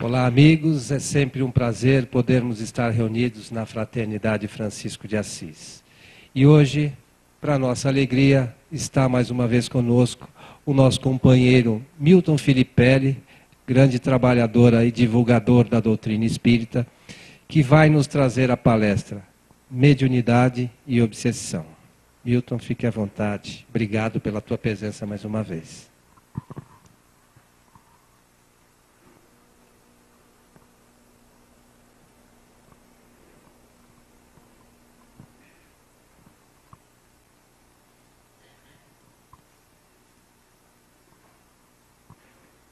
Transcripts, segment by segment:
Olá, amigos. É sempre um prazer podermos estar reunidos na Fraternidade Francisco de Assis. E hoje, para nossa alegria, está mais uma vez conosco o nosso companheiro Milton Filipelli, grande trabalhador e divulgador da doutrina espírita, que vai nos trazer a palestra Mediunidade e Obsessão. Milton, fique à vontade. Obrigado pela tua presença mais uma vez.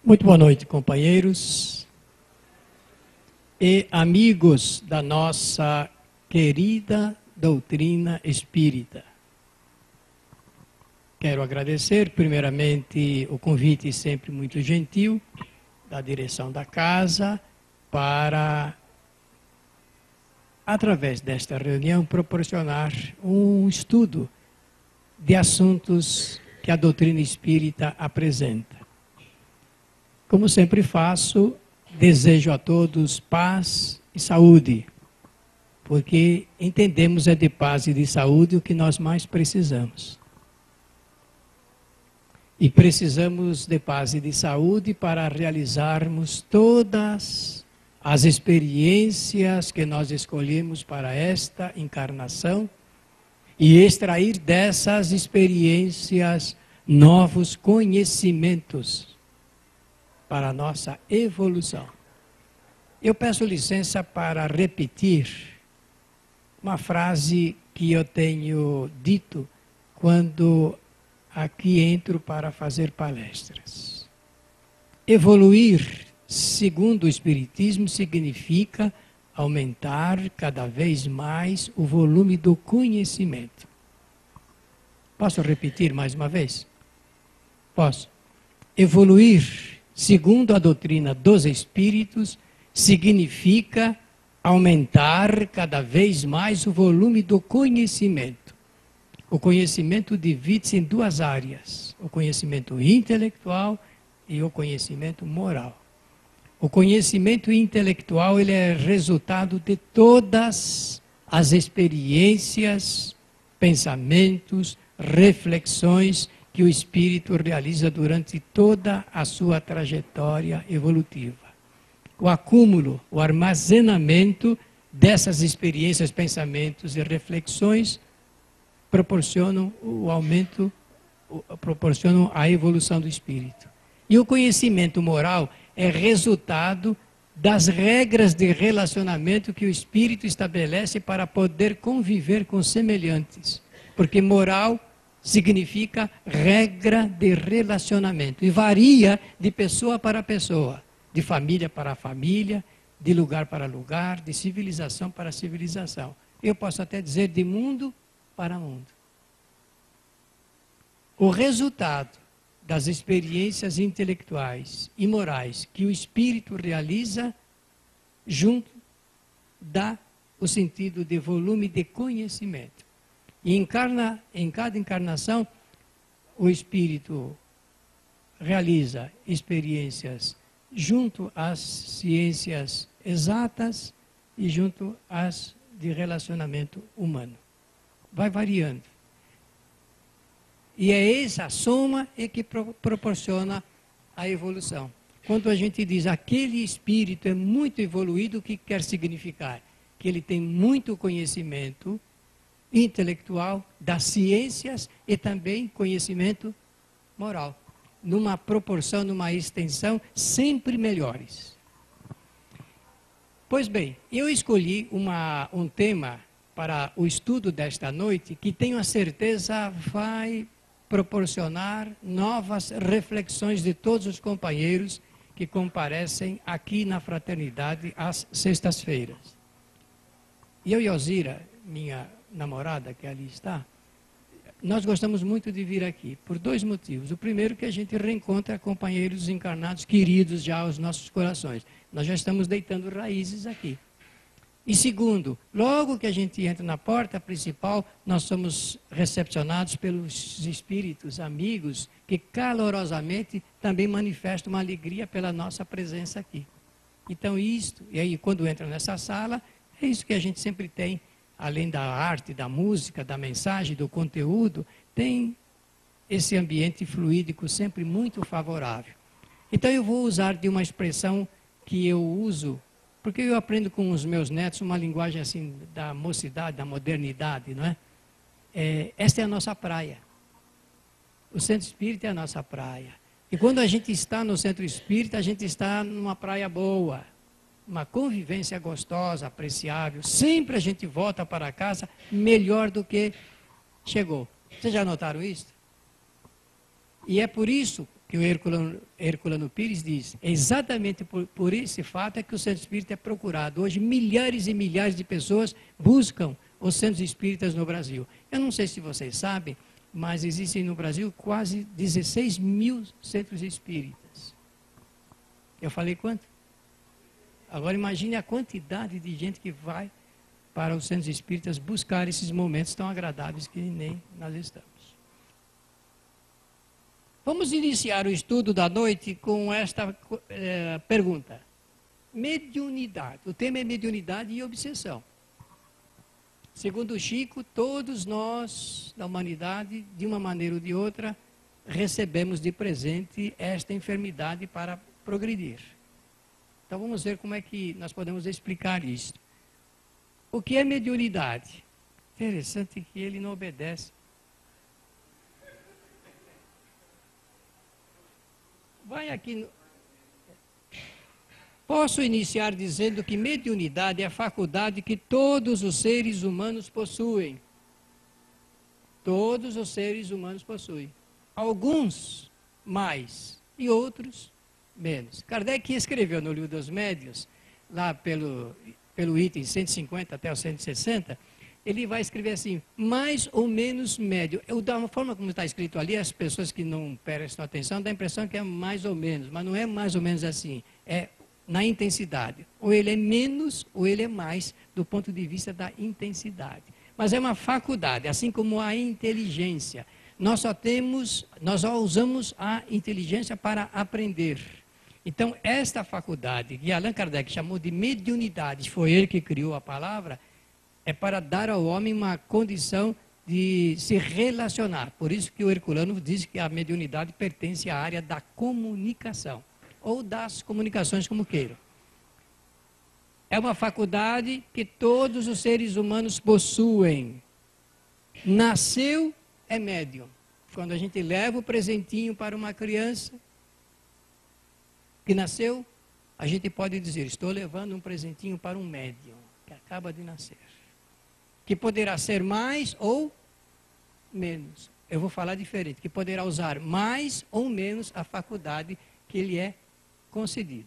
Muito boa noite, companheiros e amigos da nossa querida doutrina espírita. Quero agradecer, primeiramente, o convite sempre muito gentil da direção da casa para, através desta reunião, proporcionar um estudo de assuntos que a doutrina espírita apresenta. Como sempre faço, desejo a todos paz e saúde, porque entendemos é de paz e de saúde o que nós mais precisamos. E precisamos de paz e de saúde para realizarmos todas as experiências que nós escolhemos para esta encarnação e extrair dessas experiências novos conhecimentos para a nossa evolução. Eu peço licença para repetir uma frase que eu tenho dito quando aqui entro para fazer palestras. Evoluir, segundo o Espiritismo, significa aumentar cada vez mais o volume do conhecimento. Posso repetir mais uma vez? Posso. Evoluir, segundo a doutrina dos Espíritos, significa aumentar cada vez mais o volume do conhecimento. O conhecimento divide-se em duas áreas: o conhecimento intelectual e o conhecimento moral. O conhecimento intelectual ele é resultado de todas as experiências, pensamentos, reflexões que o espírito realiza durante toda a sua trajetória evolutiva. O acúmulo, o armazenamento dessas experiências, pensamentos e reflexões proporcionam o aumento, proporcionam a evolução do espírito. E o conhecimento moral é resultado das regras de relacionamento que o espírito estabelece para poder conviver com semelhantes. Porque moral significa regra de relacionamento e varia de pessoa para pessoa, de família para família, de lugar para lugar, de civilização para civilização. Eu posso até dizer de mundo para mundo. O resultado das experiências intelectuais e morais que o espírito realiza junto dá o sentido de volume de conhecimento. E em cada encarnação, o espírito realiza experiências junto às ciências exatas e junto às de relacionamento humano. Vai variando. E é essa soma que proporciona a evolução. Quando a gente diz aquele espírito é muito evoluído, o que quer significar? Que ele tem muito conhecimento intelectual, das ciências e também conhecimento moral, numa proporção, numa extensão sempre melhores. Pois bem, eu escolhi um tema para o estudo desta noite que tenho a certeza vai proporcionar novas reflexões de todos os companheiros que comparecem aqui na fraternidade às sextas-feiras. E eu e Alzira, minha namorada que ali está, nós gostamos muito de vir aqui, por dois motivos. O primeiro que a gente reencontra companheiros encarnados, queridos já aos nossos corações. Nós já estamos deitando raízes aqui. E segundo, logo que a gente entra na porta principal, nós somos recepcionados pelos espíritos amigos que calorosamente também manifestam uma alegria pela nossa presença aqui. Então isto, e aí quando entra nessa sala, é isso que a gente sempre tem, além da arte, da música, da mensagem, do conteúdo, tem esse ambiente fluídico sempre muito favorável. Então eu vou usar de uma expressão que eu uso, porque eu aprendo com os meus netos uma linguagem assim da mocidade, da modernidade, não é? Esta é a nossa praia. O centro espírita é a nossa praia. E quando a gente está no centro espírita, a gente está numa praia boa, uma convivência gostosa, apreciável. Sempre a gente volta para casa melhor do que chegou. Vocês já notaram isso? E é por isso que o Herculano Pires diz, exatamente por esse fato é que o centro espírita é procurado. Hoje milhares e milhares de pessoas buscam os centros espíritas no Brasil. Eu não sei se vocês sabem, mas existem no Brasil quase 16 mil centros espíritas. Eu falei quanto? Agora imagine a quantidade de gente que vai para os centros espíritas buscar esses momentos tão agradáveis que nem nós estamos. Vamos iniciar o estudo da noite com esta pergunta. Mediunidade. O tema é mediunidade e obsessão. Segundo Chico, todos nós, da humanidade, de uma maneira ou de outra, recebemos de presente esta enfermidade para progredir. Então vamos ver como é que nós podemos explicar isso. O que é mediunidade? Interessante que ele não obedece. Vai aqui. Posso iniciar dizendo que mediunidade é a faculdade que todos os seres humanos possuem. Todos os seres humanos possuem. Alguns mais e outros menos. Kardec escreveu no Livro dos Médiuns, lá pelo item 150 até o 160, ele vai escrever assim, mais ou menos médio. Da forma como está escrito ali, as pessoas que não prestam atenção, dá a impressão que é mais ou menos, mas não é mais ou menos assim, é na intensidade. Ou ele é menos, ou ele é mais, do ponto de vista da intensidade. Mas é uma faculdade, assim como a inteligência. Nós só usamos a inteligência para aprender. Então, esta faculdade, que Allan Kardec chamou de mediunidade, foi ele que criou a palavra, é para dar ao homem uma condição de se relacionar. Por isso que o Herculano diz que a mediunidade pertence à área da comunicação, ou das comunicações, como queiram. É uma faculdade que todos os seres humanos possuem. Nasceu, é médium. Quando a gente leva o presentinho para uma criança que nasceu, a gente pode dizer, estou levando um presentinho para um médium que acaba de nascer. Que poderá ser mais ou menos. Eu vou falar diferente, que poderá usar mais ou menos a faculdade que lhe é concedida.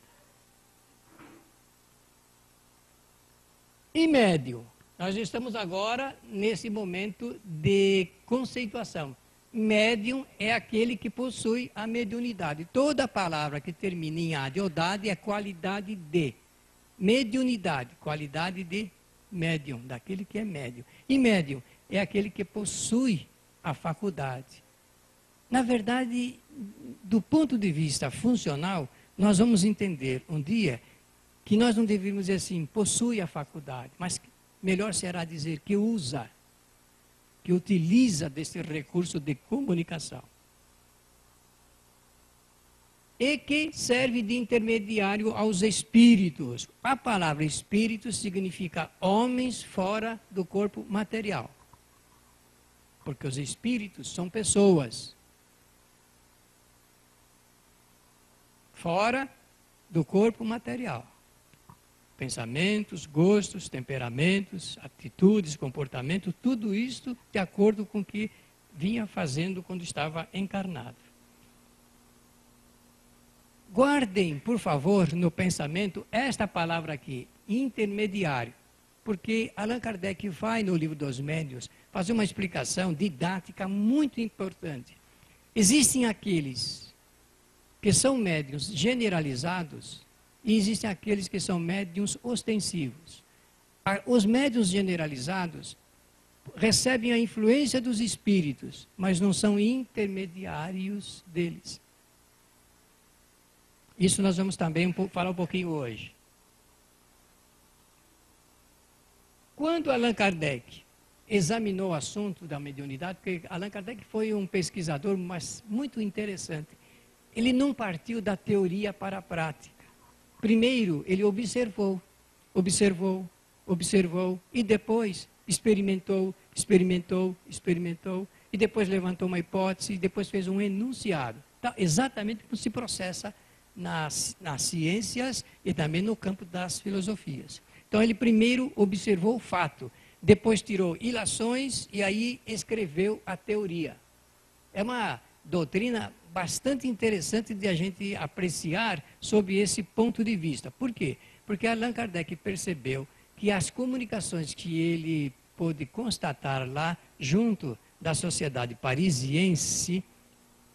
E médium. Nós estamos agora nesse momento de conceituação. Médium é aquele que possui a mediunidade. Toda palavra que termina em ade ou dade é qualidade de. Mediunidade, qualidade de médium, daquele que é médium. E médium é aquele que possui a faculdade. Na verdade, do ponto de vista funcional, nós vamos entender um dia que nós não deveríamos dizer assim, possui a faculdade, mas melhor será dizer que usa, que utiliza desse recurso de comunicação. E que serve de intermediário aos espíritos. A palavra espírito significa homens fora do corpo material. Porque os espíritos são pessoas. Fora do corpo material. Pensamentos, gostos, temperamentos, atitudes, comportamento, tudo isso de acordo com o que vinha fazendo quando estava encarnado. Guardem, por favor, no pensamento esta palavra aqui, intermediário, porque Allan Kardec vai no Livro dos Médiuns fazer uma explicação didática muito importante. Existem aqueles que são médiuns generalizados e existem aqueles que são médiuns ostensivos. Os médiuns generalizados recebem a influência dos espíritos, mas não são intermediários deles. Isso nós vamos também falar um pouquinho hoje. Quando Allan Kardec examinou o assunto da mediunidade, porque Allan Kardec foi um pesquisador mas muito interessante, ele não partiu da teoria para a prática. Primeiro, ele observou, e depois experimentou, e depois levantou uma hipótese, e depois fez um enunciado. Então, exatamente como se processa nas ciências e também no campo das filosofias. Então, ele primeiro observou o fato, depois tirou ilações e aí escreveu a teoria. É uma doutrina bastante interessante de a gente apreciar sob esse ponto de vista. Por quê? Porque Allan Kardec percebeu que as comunicações que ele pôde constatar lá, junto da sociedade parisiense,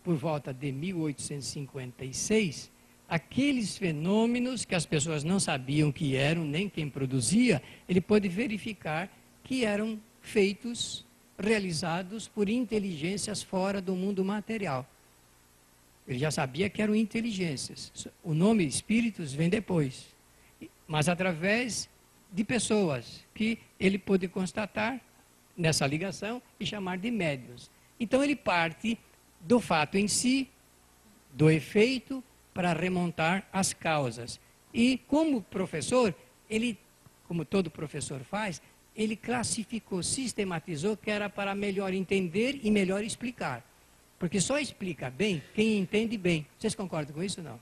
por volta de 1856, aqueles fenômenos que as pessoas não sabiam que eram, nem quem produzia, ele pôde verificar que eram feitos, realizados por inteligências fora do mundo material. Ele já sabia que eram inteligências. O nome espíritos vem depois. Mas através de pessoas que ele pôde constatar nessa ligação e chamar de médiuns. Então ele parte do fato em si, do efeito, para remontar as causas. E como professor, ele, como todo professor faz, ele classificou, sistematizou, que era para melhor entender e melhor explicar. Porque só explica bem quem entende bem. Vocês concordam com isso ou não?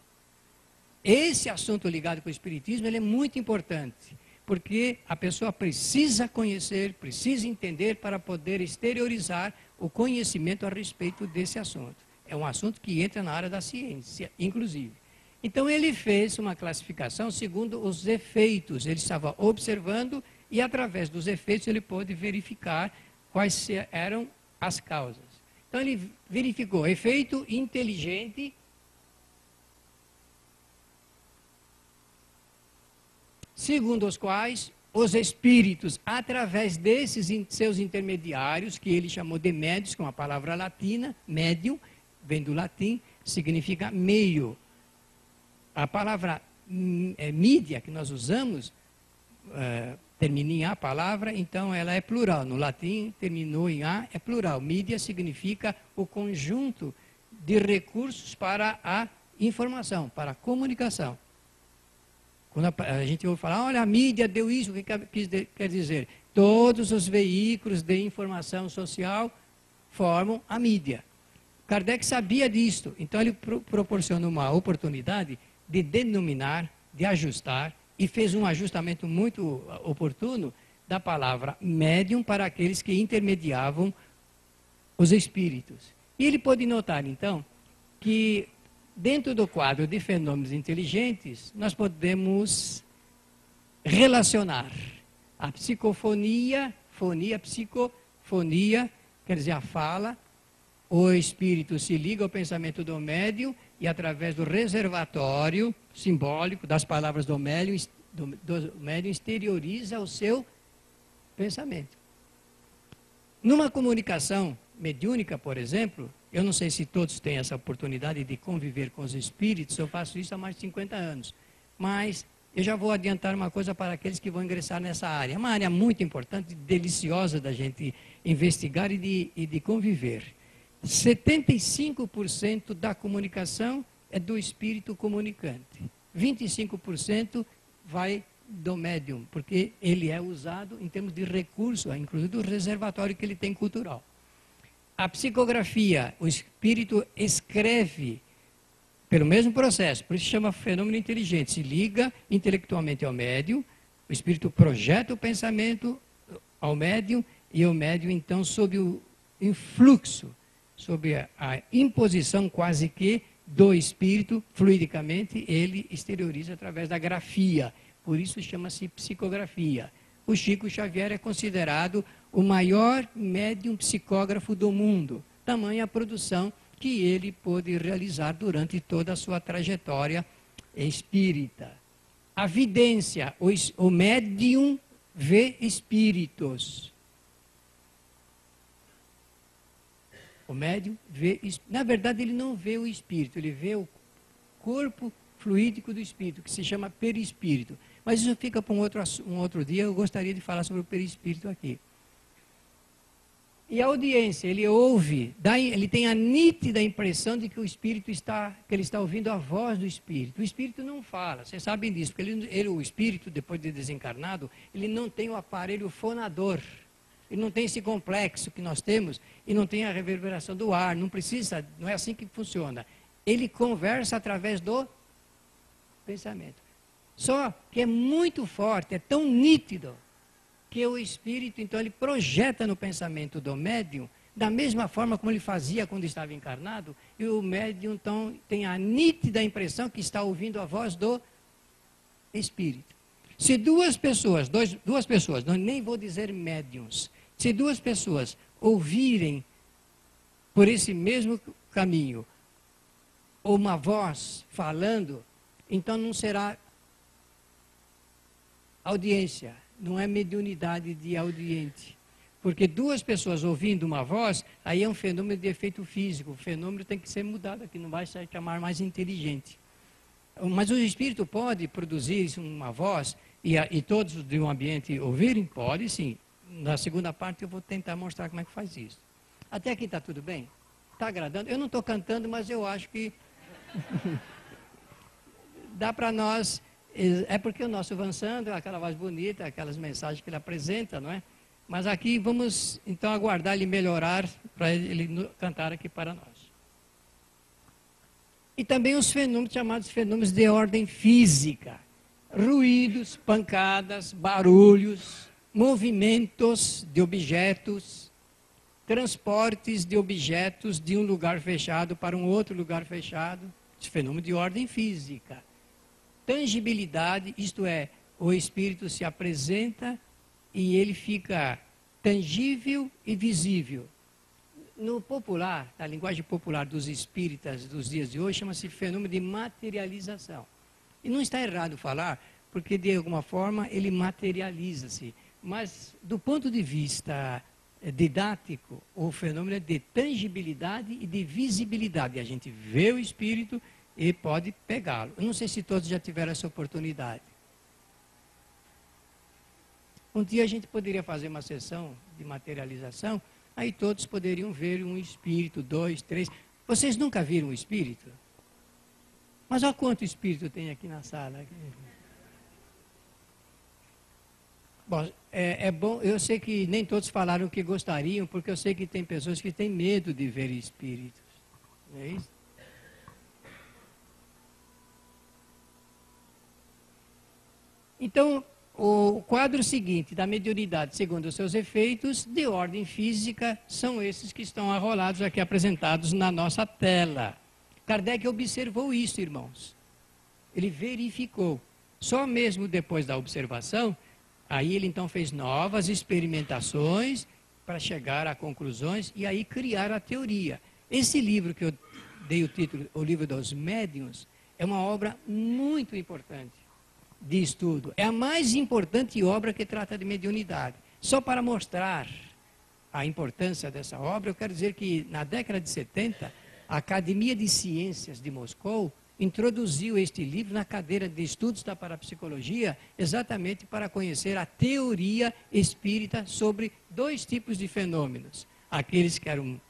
Esse assunto ligado com o Espiritismo, ele é muito importante. Porque a pessoa precisa conhecer, precisa entender para poder exteriorizar o conhecimento a respeito desse assunto. É um assunto que entra na área da ciência, inclusive. Então ele fez uma classificação segundo os efeitos. Ele estava observando e através dos efeitos ele pôde verificar quais eram as causas. Então ele verificou efeito inteligente, segundo os quais os espíritos, através desses seus intermediários, que ele chamou de médios, que é uma palavra latina, médium, vem do latim, significa meio. A palavra mídia que nós usamos, termina em A palavra, então ela é plural. No latim, terminou em A, é plural. Mídia significa o conjunto de recursos para a informação, para a comunicação. Quando a gente ouve falar, olha, a mídia deu isso, o que quer dizer? Todos os veículos de informação social formam a mídia. Kardec sabia disto, então ele proporcionou uma oportunidade de denominar, de ajustar, e fez um ajustamento muito oportuno da palavra médium para aqueles que intermediavam os espíritos. E ele pôde notar, então, que dentro do quadro de fenômenos inteligentes, nós podemos relacionar a psicofonia, psicofonia, quer dizer, a fala, o espírito se liga ao pensamento do médium e através do reservatório simbólico das palavras do médium exterioriza o seu pensamento. Numa comunicação mediúnica, por exemplo, eu não sei se todos têm essa oportunidade de conviver com os espíritos, eu faço isso há mais de 50 anos, mas eu já vou adiantar uma coisa para aqueles que vão ingressar nessa área. É uma área muito importante, deliciosa da gente investigar e de conviver. 75% da comunicação é do espírito comunicante. 25% vai do médium, porque ele é usado em termos de recurso, inclusive do reservatório que ele tem cultural. A psicografia, o espírito escreve pelo mesmo processo, por isso se chama fenômeno inteligente, se liga intelectualmente ao médium, o espírito projeta o pensamento ao médium, e o médium, então, sob o influxo, sob a imposição quase que do espírito, fluidicamente, ele exterioriza através da grafia. Por isso chama-se psicografia. O Chico Xavier é considerado o maior médium psicógrafo do mundo. Tamanha a produção que ele pôde realizar durante toda a sua trajetória espírita. A vidência, o médium vê espíritos. O médium vê, na verdade ele não vê o espírito, ele vê o corpo fluídico do espírito, que se chama perispírito. Mas isso fica para um outro dia. Eu gostaria de falar sobre o perispírito aqui. E a audiência, ele ouve, ele tem a nítida impressão de que o espírito que ele está ouvindo a voz do espírito. O espírito não fala, vocês sabem disso, porque o espírito, depois de desencarnado, ele não tem o aparelho fonador. Ele não tem esse complexo que nós temos e não tem a reverberação do ar, não precisa, não é assim que funciona. Ele conversa através do pensamento. Só que é muito forte, é tão nítido, que o espírito, então, ele projeta no pensamento do médium, da mesma forma como ele fazia quando estava encarnado, e o médium, então, tem a nítida impressão que está ouvindo a voz do espírito. Se duas pessoas, nem vou dizer médiums, se duas pessoas ouvirem por esse mesmo caminho uma voz falando, então não será audiência, não é mediunidade de audiente. Porque duas pessoas ouvindo uma voz, aí é um fenômeno de efeito físico. O fenômeno tem que ser mudado aqui, não vai se chamar mais inteligente. Mas o espírito pode produzir uma voz e todos de um ambiente ouvirem? Pode sim. Na segunda parte eu vou tentar mostrar como é que faz isso. Até aqui está tudo bem? Está agradando? Eu não estou cantando, mas eu acho que dá para nós. É porque o nosso Vansandro é aquela voz bonita, aquelas mensagens que ele apresenta, não é? Mas aqui vamos então aguardar ele melhorar para ele cantar aqui para nós. E também os fenômenos chamados fenômenos de ordem física. Ruídos, pancadas, barulhos, movimentos de objetos, transportes de objetos de um lugar fechado para um outro lugar fechado. Esse fenômeno de ordem física. Tangibilidade, isto é, o espírito se apresenta e ele fica tangível e visível. No popular, na linguagem popular dos espíritas dos dias de hoje, chama-se fenômeno de materialização. E não está errado falar, porque de alguma forma ele materializa-se. Mas do ponto de vista didático, o fenômeno é de tangibilidade e de visibilidade. A gente vê o espírito e pode pegá-lo. Eu não sei se todos já tiveram essa oportunidade. Um dia a gente poderia fazer uma sessão de materialização, aí todos poderiam ver um espírito, 2, 3. Vocês nunca viram um espírito? Mas olha quanto espírito tem aqui na sala. Bom, é bom, eu sei que nem todos falaram que gostariam, porque eu sei que tem pessoas que têm medo de ver espíritos. Não é isso? Então, o quadro seguinte da mediunidade, segundo os seus efeitos, de ordem física, são esses que estão arrolados aqui, apresentados na nossa tela. Kardec observou isso, irmãos. Ele verificou. Só mesmo depois da observação, aí ele então fez novas experimentações para chegar a conclusões e aí criar a teoria. Esse livro que eu dei o título, O Livro dos Médiuns, é uma obra muito importante de estudo. É a mais importante obra que trata de mediunidade. Só para mostrar a importância dessa obra, eu quero dizer que na década de 70, a Academia de Ciências de Moscou introduziu este livro na cadeira de estudos da parapsicologia, exatamente para conhecer a teoria espírita sobre dois tipos de fenômenos. Aqueles que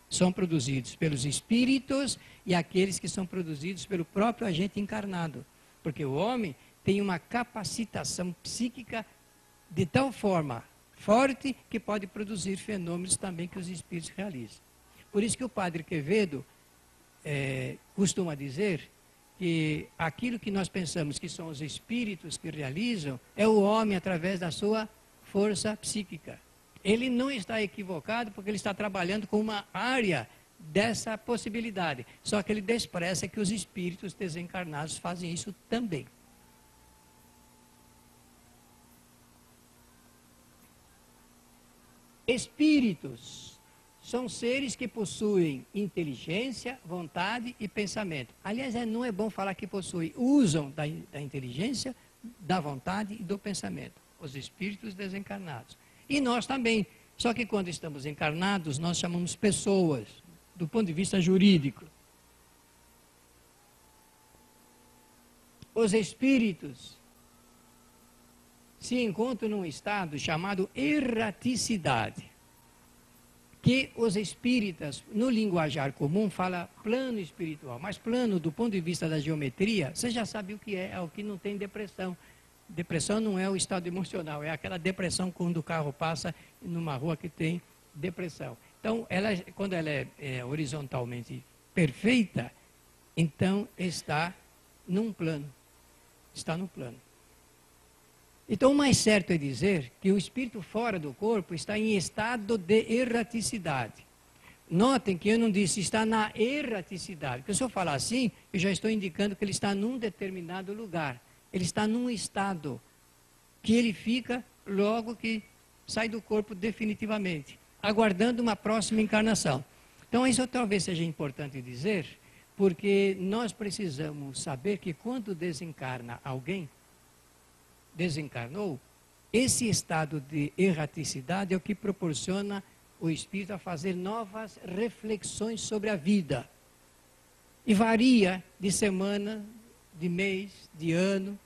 são produzidos pelos espíritos e aqueles que são produzidos pelo próprio agente encarnado. Porque o homem tem uma capacitação psíquica de tal forma forte que pode produzir fenômenos também que os espíritos realizam. Por isso que o padre Quevedo costuma dizer que aquilo que nós pensamos que são os espíritos que realizam é o homem através da sua força psíquica. Ele não está equivocado porque ele está trabalhando com uma área dessa possibilidade. Só que ele despreza que os espíritos desencarnados fazem isso também. Espíritos são seres que possuem inteligência, vontade e pensamento. Aliás, não é bom falar que possuem, usam da inteligência, da vontade e do pensamento. Os espíritos desencarnados. E nós também. Só que quando estamos encarnados, nós chamamos pessoas, do ponto de vista jurídico. Os espíritos se encontram num estado chamado erraticidade, que os espíritas, no linguajar comum, fala plano espiritual, mas plano do ponto de vista da geometria, você já sabe o que é o que não tem depressão. Depressão não é o estado emocional, é aquela depressão quando o carro passa numa rua que tem depressão. Então, quando ela é horizontalmente perfeita, então está num plano, está no plano. Então, o mais certo é dizer que o espírito fora do corpo está em estado de erraticidade. Notem que eu não disse está na erraticidade, porque se eu falar assim, eu já estou indicando que ele está num determinado lugar. Ele está num estado que ele fica logo que sai do corpo definitivamente, aguardando uma próxima encarnação. Então, isso talvez seja importante dizer, porque nós precisamos saber que quando desencarna alguém, desencarnou, esse estado de erraticidade é o que proporciona o espírito a fazer novas reflexões sobre a vida. E varia de semana, de mês, de ano.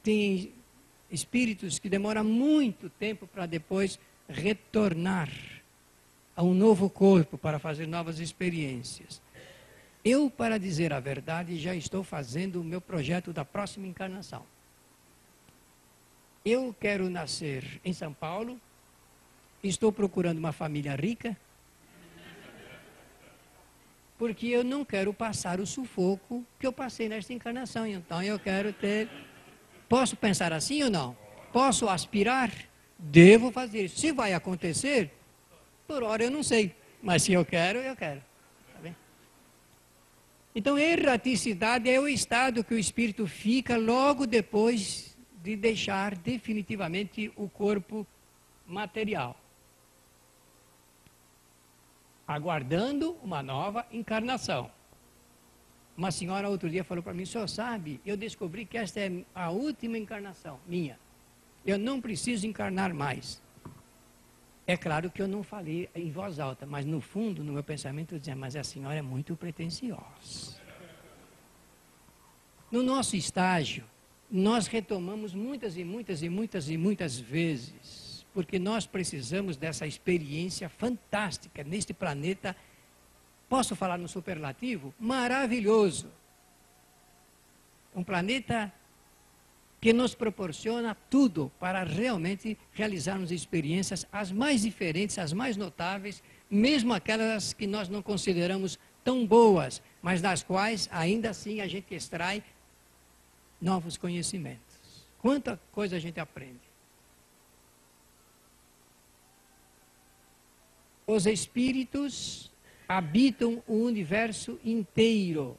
Tem espíritos que demoram muito tempo para depois retornar a um novo corpo para fazer novas experiências. Eu, para dizer a verdade, já estou fazendo o meu projeto da próxima encarnação. Eu quero nascer em São Paulo, estou procurando uma família rica, porque eu não quero passar o sufoco que eu passei nesta encarnação. Então eu quero ter... Posso pensar assim ou não? Posso aspirar? Devo fazer isso. Se vai acontecer, por hora eu não sei. Mas se eu quero, eu quero. Tá bem? Então, erraticidade é o estado que o espírito fica logo depois de deixar definitivamente o corpo material, aguardando uma nova encarnação. Uma senhora outro dia falou para mim: o senhor sabe, eu descobri que esta é a última encarnação minha. Eu não preciso encarnar mais. É claro que eu não falei em voz alta, mas no fundo, no meu pensamento, eu dizia: mas a senhora é muito pretensiosa. No nosso estágio, nós retomamos muitas vezes, porque nós precisamos dessa experiência fantástica neste planeta. Posso falar no superlativo? Maravilhoso. Um planeta que nos proporciona tudo para realmente realizarmos experiências as mais diferentes, as mais notáveis, mesmo aquelas que nós não consideramos tão boas, mas das quais ainda assim a gente extrai novos conhecimentos. Quanta coisa a gente aprende. Os espíritos habitam o universo inteiro.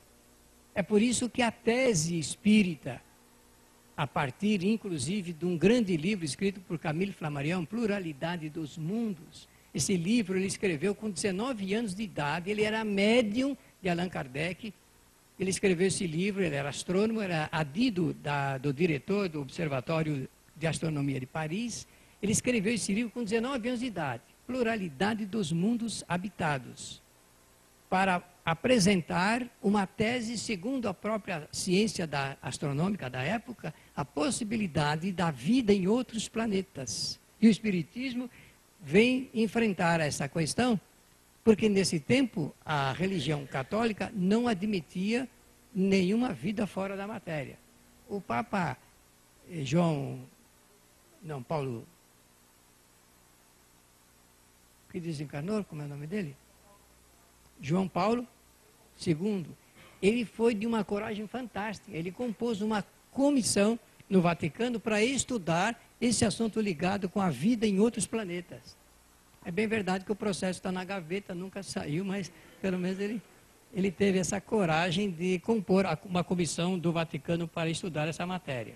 É por isso que a tese espírita, a partir inclusive de um grande livro escrito por Camille Flammarion, Pluralidade dos Mundos, esse livro ele escreveu com 19 anos de idade, ele era médium de Allan Kardec, ele escreveu esse livro, ele era astrônomo, era adido do diretor do Observatório de Astronomia de Paris, ele escreveu esse livro com 19 anos de idade, Pluralidade dos Mundos Habitados, para apresentar uma tese, segundo a própria ciência astronômica da época, a possibilidade da vida em outros planetas. E o Espiritismo vem enfrentar essa questão, porque nesse tempo a religião católica não admitia nenhuma vida fora da matéria. O Papa Paulo, que desencarnou, como é o nome dele? João Paulo II, ele foi de uma coragem fantástica, ele compôs uma comissão no Vaticano para estudar esse assunto ligado com a vida em outros planetas. É bem verdade que o processo está na gaveta, nunca saiu, mas pelo menos ele teve essa coragem de compor uma comissão do Vaticano para estudar essa matéria.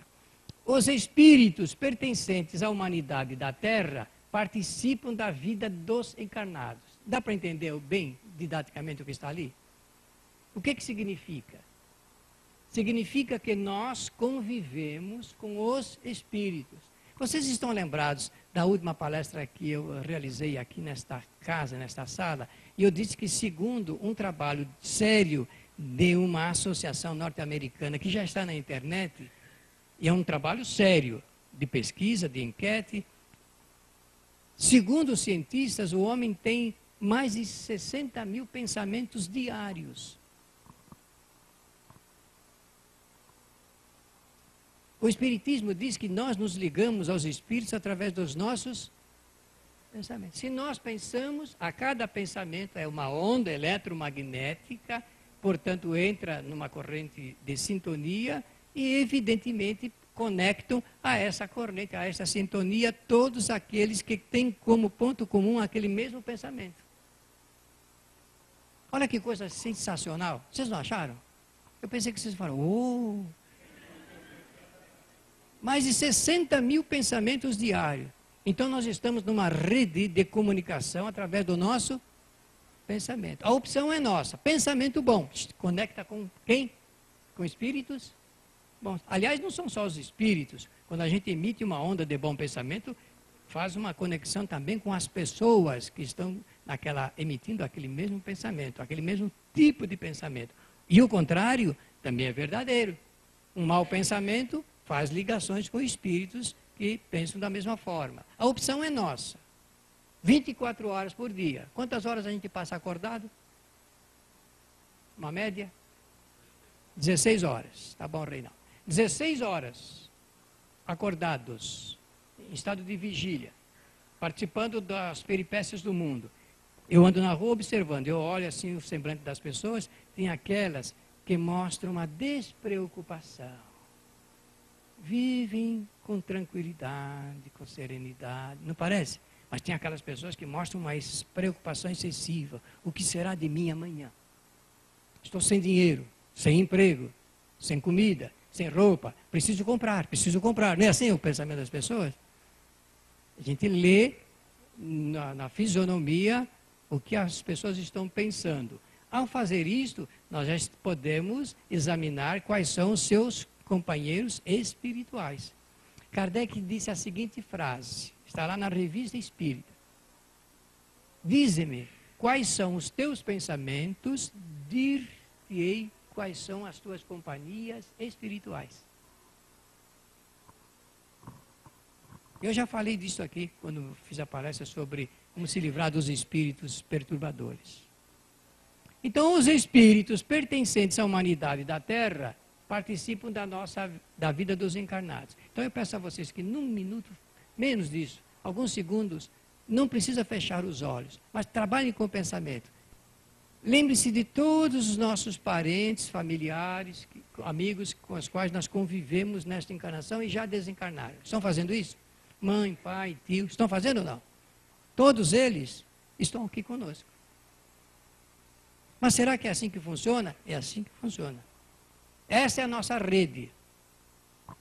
Os espíritos pertencentes à humanidade da Terra participam da vida dos encarnados. Dá para entender bem, didaticamente, o que está ali? O que significa? Significa que nós convivemos com os espíritos. Vocês estão lembrados da última palestra que eu realizei aqui nesta casa, nesta sala? E eu disse que, segundo um trabalho sério de uma associação norte-americana que já está na internet, e é um trabalho sério, de pesquisa, de enquete. Segundo os cientistas, o homem tem mais de 60 mil pensamentos diários. O Espiritismo diz que nós nos ligamos aos espíritos através dos nossos pensamentos. Se nós pensamos, a cada pensamento é uma onda eletromagnética, portanto entra numa corrente de sintonia e evidentemente conectam a essa corrente, a essa sintonia, todos aqueles que têm como ponto comum aquele mesmo pensamento. Olha que coisa sensacional. Vocês não acharam? Eu pensei que vocês falaram, oh! Mais de 60 mil pensamentos diários. Então nós estamos numa rede de comunicação através do nosso pensamento. A opção é nossa. Pensamento bom. Conecta com quem? Com espíritos? Bom, aliás, não são só os espíritos. Quando a gente emite uma onda de bom pensamento, faz uma conexão também com as pessoas que estão emitindo aquele mesmo pensamento, aquele mesmo tipo de pensamento. E o contrário também é verdadeiro. Um mau pensamento faz ligações com espíritos que pensam da mesma forma. A opção é nossa. 24 horas por dia. Quantas horas a gente passa acordado? Uma média? 16 horas. Tá bom, Reinaldo. 16 horas acordados, em estado de vigília, participando das peripécias do mundo. Eu ando na rua observando, eu olho assim o semblante das pessoas, tem aquelas que mostram uma despreocupação. Vivem com tranquilidade, com serenidade, não parece? Mas tem aquelas pessoas que mostram uma preocupação excessiva. O que será de mim amanhã? Estou sem dinheiro, sem emprego, sem comida, sem roupa. Preciso comprar, preciso comprar. Não é assim o pensamento das pessoas? A gente lê na fisionomia o que as pessoas estão pensando. Ao fazer isto, nós já podemos examinar quais são os seus companheiros espirituais. Kardec disse a seguinte frase, está lá na Revista Espírita. Dize-me quais são os teus pensamentos, dir-te-ei quais são as tuas companhias espirituais. Eu já falei disso aqui, quando fiz a palestra sobre como se livrar dos espíritos perturbadores. Então, os espíritos pertencentes à humanidade da Terra participam da vida dos encarnados. Então eu peço a vocês que num minuto, menos disso, alguns segundos, não precisa fechar os olhos, mas trabalhem com o pensamento. Lembre-se de todos os nossos parentes, familiares, amigos com os quais nós convivemos nesta encarnação e já desencarnaram. Estão fazendo isso? Mãe, pai, tio, estão fazendo ou não? Todos eles estão aqui conosco. Mas será que é assim que funciona? É assim que funciona. Essa é a nossa rede,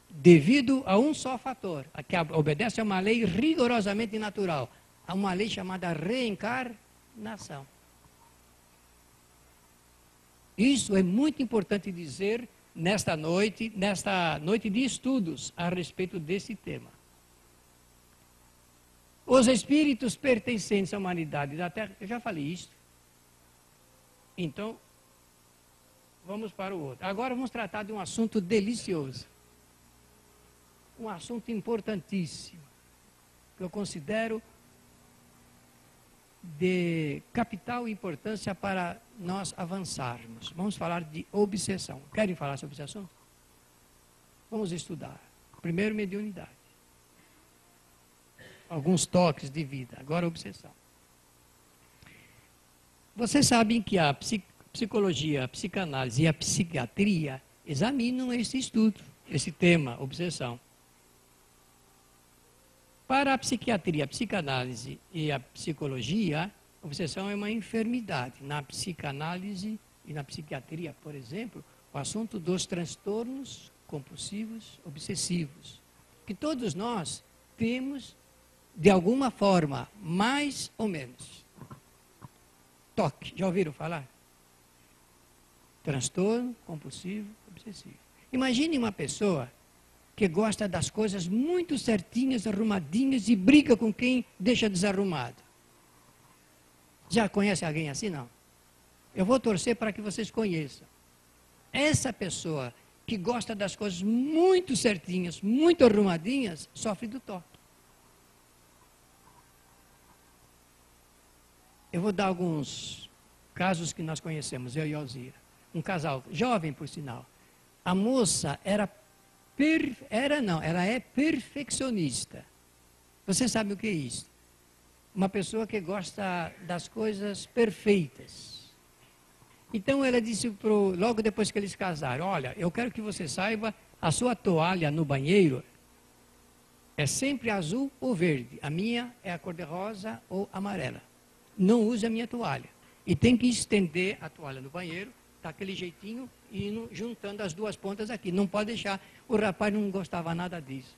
devido a um só fator, que obedece a uma lei rigorosamente natural, a uma lei chamada reencarnação. Isso é muito importante dizer nesta noite de estudos a respeito desse tema. Os espíritos pertencentes à humanidade da Terra, eu já falei isso. Então, vamos para o outro. Agora vamos tratar de um assunto delicioso. Um assunto importantíssimo, que eu considero de capital importância para nós avançarmos. Vamos falar de obsessão. Querem falar sobre esse assunto? Vamos estudar. Primeiro, mediunidade. Alguns toques de vida. Agora, obsessão. Vocês sabem que a psicologia, a psicanálise e a psiquiatria examinam esse estudo, esse tema, obsessão. Para a psiquiatria, a psicanálise e a psicologia, a obsessão é uma enfermidade. Na psicanálise e na psiquiatria, por exemplo, o assunto dos transtornos compulsivos obsessivos, que todos nós temos de alguma forma, mais ou menos. TOC, já ouviram falar? Transtorno compulsivo obsessivo. Imagine uma pessoa que gosta das coisas muito certinhas, arrumadinhas e briga com quem deixa desarrumado. Já conhece alguém assim? Não. Eu vou torcer para que vocês conheçam. Essa pessoa que gosta das coisas muito certinhas, muito arrumadinhas, sofre do toque. Eu vou dar alguns casos que nós conhecemos, eu e Alzira. Um casal jovem, por sinal. A moça ela é perfeccionista. Você sabe o que é isso? Uma pessoa que gosta das coisas perfeitas. Então ela disse logo depois que eles casaram, olha, eu quero que você saiba, a sua toalha no banheiro é sempre azul ou verde. A minha é a cor-de-rosa ou amarela. Não use a minha toalha. E tem que estender a toalha no banheiro, daquele jeitinho, e juntando as duas pontas aqui. Não pode deixar. O rapaz não gostava nada disso.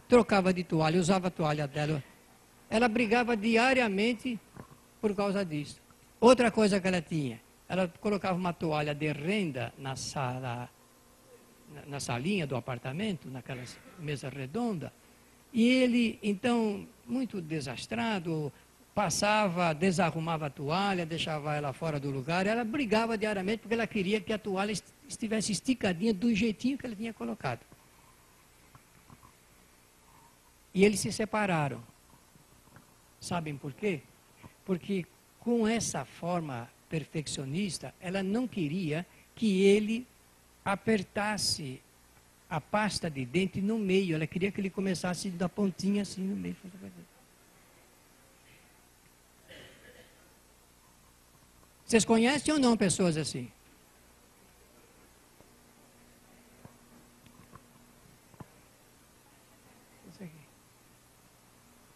Trocava de toalha, usava a toalha dela. Ela brigava diariamente por causa disso. Outra coisa que ela tinha, ela colocava uma toalha de renda na salinha do apartamento, naquela mesa redonda, e ele, então, muito desastrado, passava, desarrumava a toalha, deixava ela fora do lugar, ela brigava diariamente porque ela queria que a toalha estivesse esticadinha do jeitinho que ela tinha colocado. E eles se separaram. Sabem por quê? Porque com essa forma perfeccionista, ela não queria que ele apertasse a pasta de dente no meio, ela queria que ele começasse da pontinha assim no meio. Vocês conhecem ou não pessoas assim?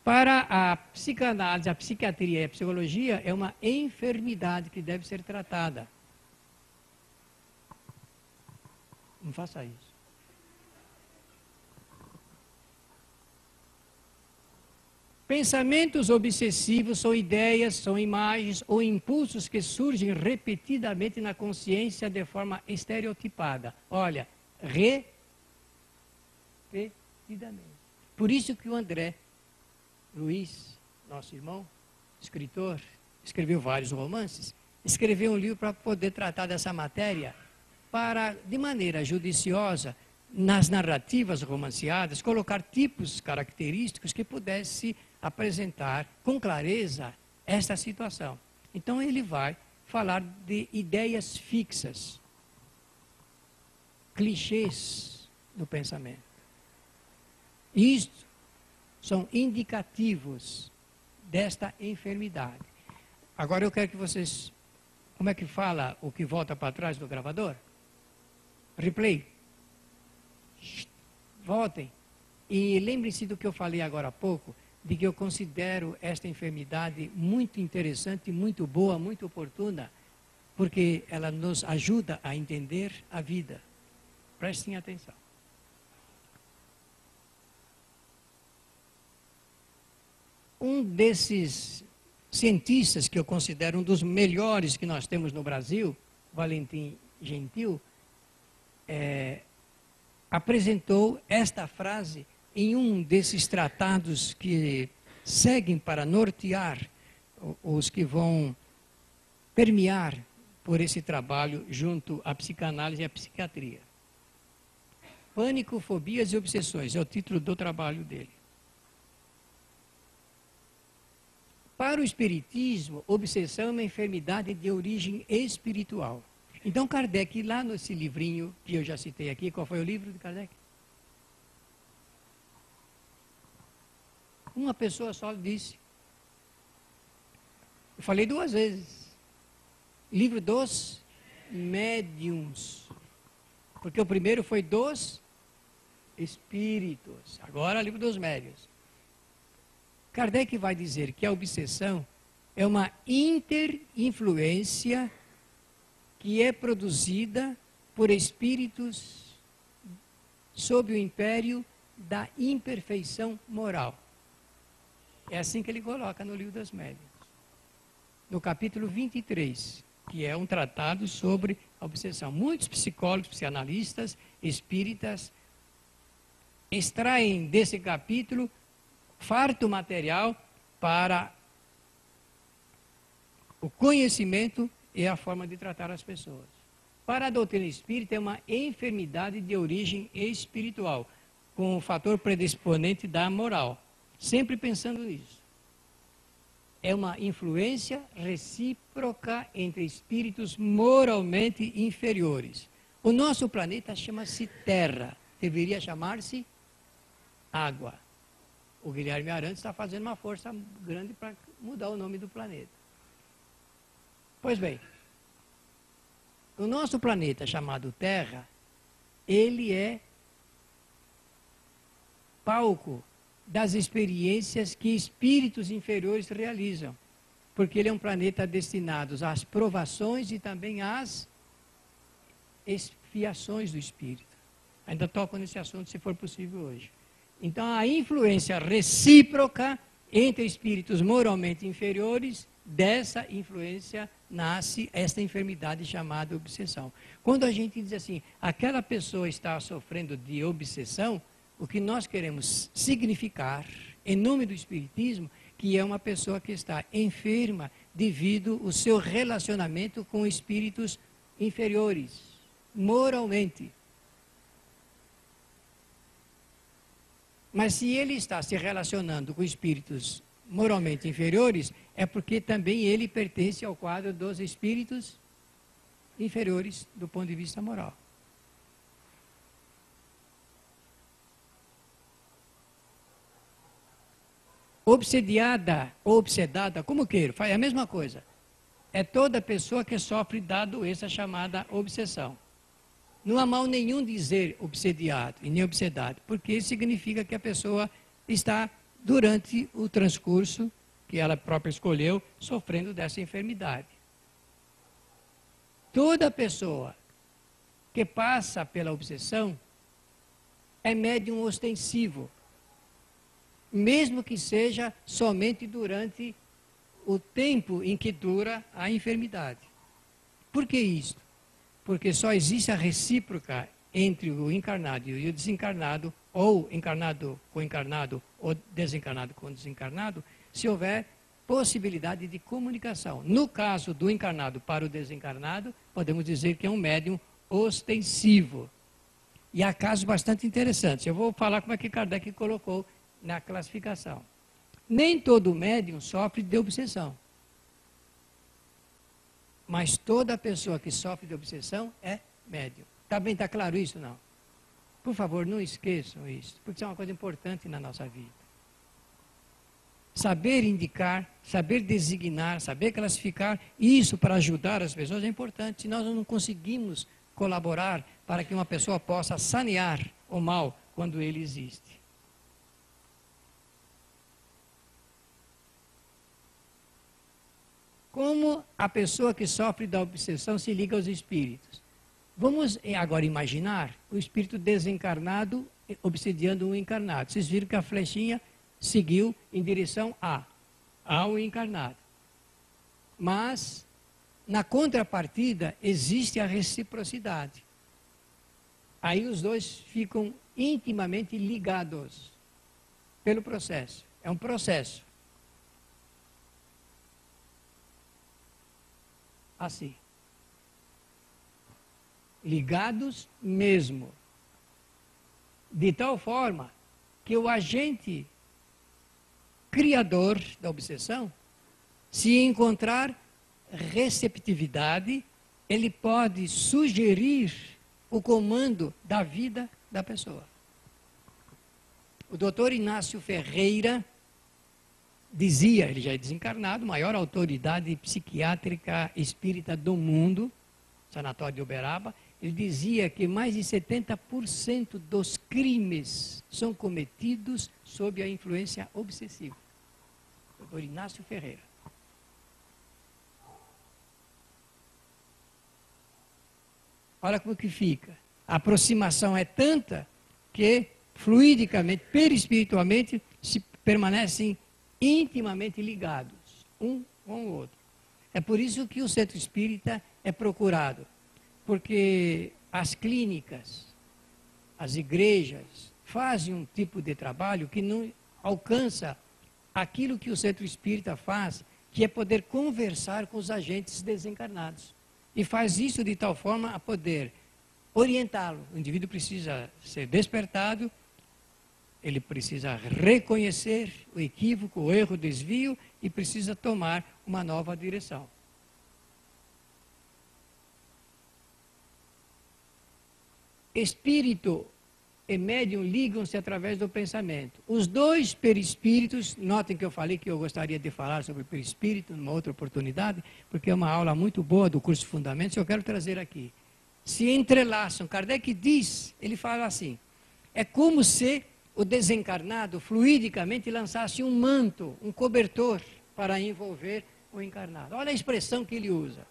Para a psicanálise, a psiquiatria e a psicologia é uma enfermidade que deve ser tratada. Não faça isso. Pensamentos obsessivos são ideias, são imagens ou impulsos que surgem repetidamente na consciência de forma estereotipada. Olha, repetidamente. Por isso que o André Luiz, nosso irmão, escritor, escreveu vários romances, escreveu um livro para poder tratar dessa matéria, para, de maneira judiciosa, nas narrativas romanceadas, colocar tipos característicos que pudesse apresentar com clareza esta situação. Então ele vai falar de ideias fixas, clichês do pensamento. Isto são indicativos desta enfermidade. Agora eu quero que vocês... Como é que fala o que volta para trás do gravador? Replay. Voltem. E lembrem-se do que eu falei agora há pouco, de que eu considero esta enfermidade muito interessante, muito boa, muito oportuna, porque ela nos ajuda a entender a vida. Prestem atenção. Um desses cientistas que eu considero um dos melhores que nós temos no Brasil, Valentim Gentil, apresentou esta frase em um desses tratados que seguem para nortear os que vão permear por esse trabalho junto à psicanálise e à psiquiatria. Pânico, fobias e obsessões é o título do trabalho dele. Para o espiritismo, obsessão é uma enfermidade de origem espiritual. Então Kardec, lá nesse livrinho que eu já citei aqui, qual foi o livro de Kardec? Uma pessoa só disse. Eu falei 2 vezes. Livro dos médiuns. Porque o primeiro foi dos espíritos. Agora, livro dos médiuns. Kardec vai dizer que a obsessão é uma interinfluência que é produzida por espíritos sob o império da imperfeição moral. É assim que ele coloca no livro dos médiuns. No capítulo 23, que é um tratado sobre a obsessão. Muitos psicólogos, psicanalistas, espíritas, extraem desse capítulo farto material para o conhecimento e a forma de tratar as pessoas. Para a doutrina espírita, é uma enfermidade de origem espiritual, com o fator predisponente da moral. Sempre pensando nisso. É uma influência recíproca entre espíritos moralmente inferiores. O nosso planeta chama-se Terra, deveria chamar-se Água. O Guilherme Arantes está fazendo uma força grande para mudar o nome do planeta. Pois bem, o nosso planeta chamado Terra, ele é palco das experiências que espíritos inferiores realizam, porque ele é um planeta destinado às provações e também às expiações do espírito. Ainda toco nesse assunto, se for possível hoje. Então, a influência recíproca entre espíritos moralmente inferiores, dessa influência nasce esta enfermidade chamada obsessão. Quando a gente diz assim, aquela pessoa está sofrendo de obsessão, o que nós queremos significar, em nome do Espiritismo, que é uma pessoa que está enferma devido ao seu relacionamento com espíritos inferiores, moralmente. Mas se ele está se relacionando com espíritos moralmente inferiores, é porque também ele pertence ao quadro dos espíritos inferiores do ponto de vista moral. Obsediada ou obsedada, como queira, faz a mesma coisa. É toda pessoa que sofre da doença chamada obsessão. Não há mal nenhum dizer obsediado e nem obsedado, porque isso significa que a pessoa está, durante o transcurso que ela própria escolheu, sofrendo dessa enfermidade. Toda pessoa que passa pela obsessão é médium ostensivo, mesmo que seja somente durante o tempo em que dura a enfermidade. Por que isso? Porque só existe a recíproca entre o encarnado e o desencarnado, ou encarnado com encarnado, ou desencarnado com desencarnado, se houver possibilidade de comunicação. No caso do encarnado para o desencarnado, podemos dizer que é um médium ostensivo. E há casos bastante interessantes. Eu vou falar como é que Kardec colocou na classificação. Nem todo médium sofre de obsessão. Mas toda pessoa que sofre de obsessão é médium. Está claro isso? Não? Por favor, não esqueçam isso, porque isso é uma coisa importante na nossa vida. Saber indicar, saber designar, saber classificar, isso para ajudar as pessoas é importante. Se nós não conseguimos colaborar para que uma pessoa possa sanear o mal quando ele existe. Como a pessoa que sofre da obsessão se liga aos espíritos? Vamos agora imaginar o espírito desencarnado obsediando um encarnado. Vocês viram que a flechinha seguiu em direção ao encarnado. Mas, na contrapartida, existe a reciprocidade. Aí os dois ficam intimamente ligados pelo processo. É um processo. Assim. Ligados mesmo. De tal forma que o agente criador da obsessão, se encontrar receptividade, ele pode sugerir o comando da vida da pessoa. O doutor Inácio Ferreira dizia, ele já é desencarnado, maior autoridade psiquiátrica espírita do mundo, Sanatório de Uberaba, ele dizia que mais de 70% dos crimes são cometidos sob a influência obsessiva. Doutor Inácio Ferreira. Olha como que fica. A aproximação é tanta que, fluidicamente, perispiritualmente, se permanecem intimamente ligados, um com o outro. É por isso que o centro espírita é procurado, porque as clínicas, as igrejas, fazem um tipo de trabalho que não alcança aquilo que o centro espírita faz, que é poder conversar com os agentes desencarnados. E faz isso de tal forma a poder orientá-lo. O indivíduo precisa ser despertado, ele precisa reconhecer o equívoco, o erro, o desvio e precisa tomar uma nova direção. Espírito e médium ligam-se através do pensamento. Os dois perispíritos, notem que eu falei que eu gostaria de falar sobre perispírito numa outra oportunidade, porque é uma aula muito boa do curso de Fundamentos, eu quero trazer aqui. Se entrelaçam. Kardec diz, ele fala assim, é como se o desencarnado fluidicamente lançasse um manto, um cobertor para envolver o encarnado. Olha a expressão que ele usa,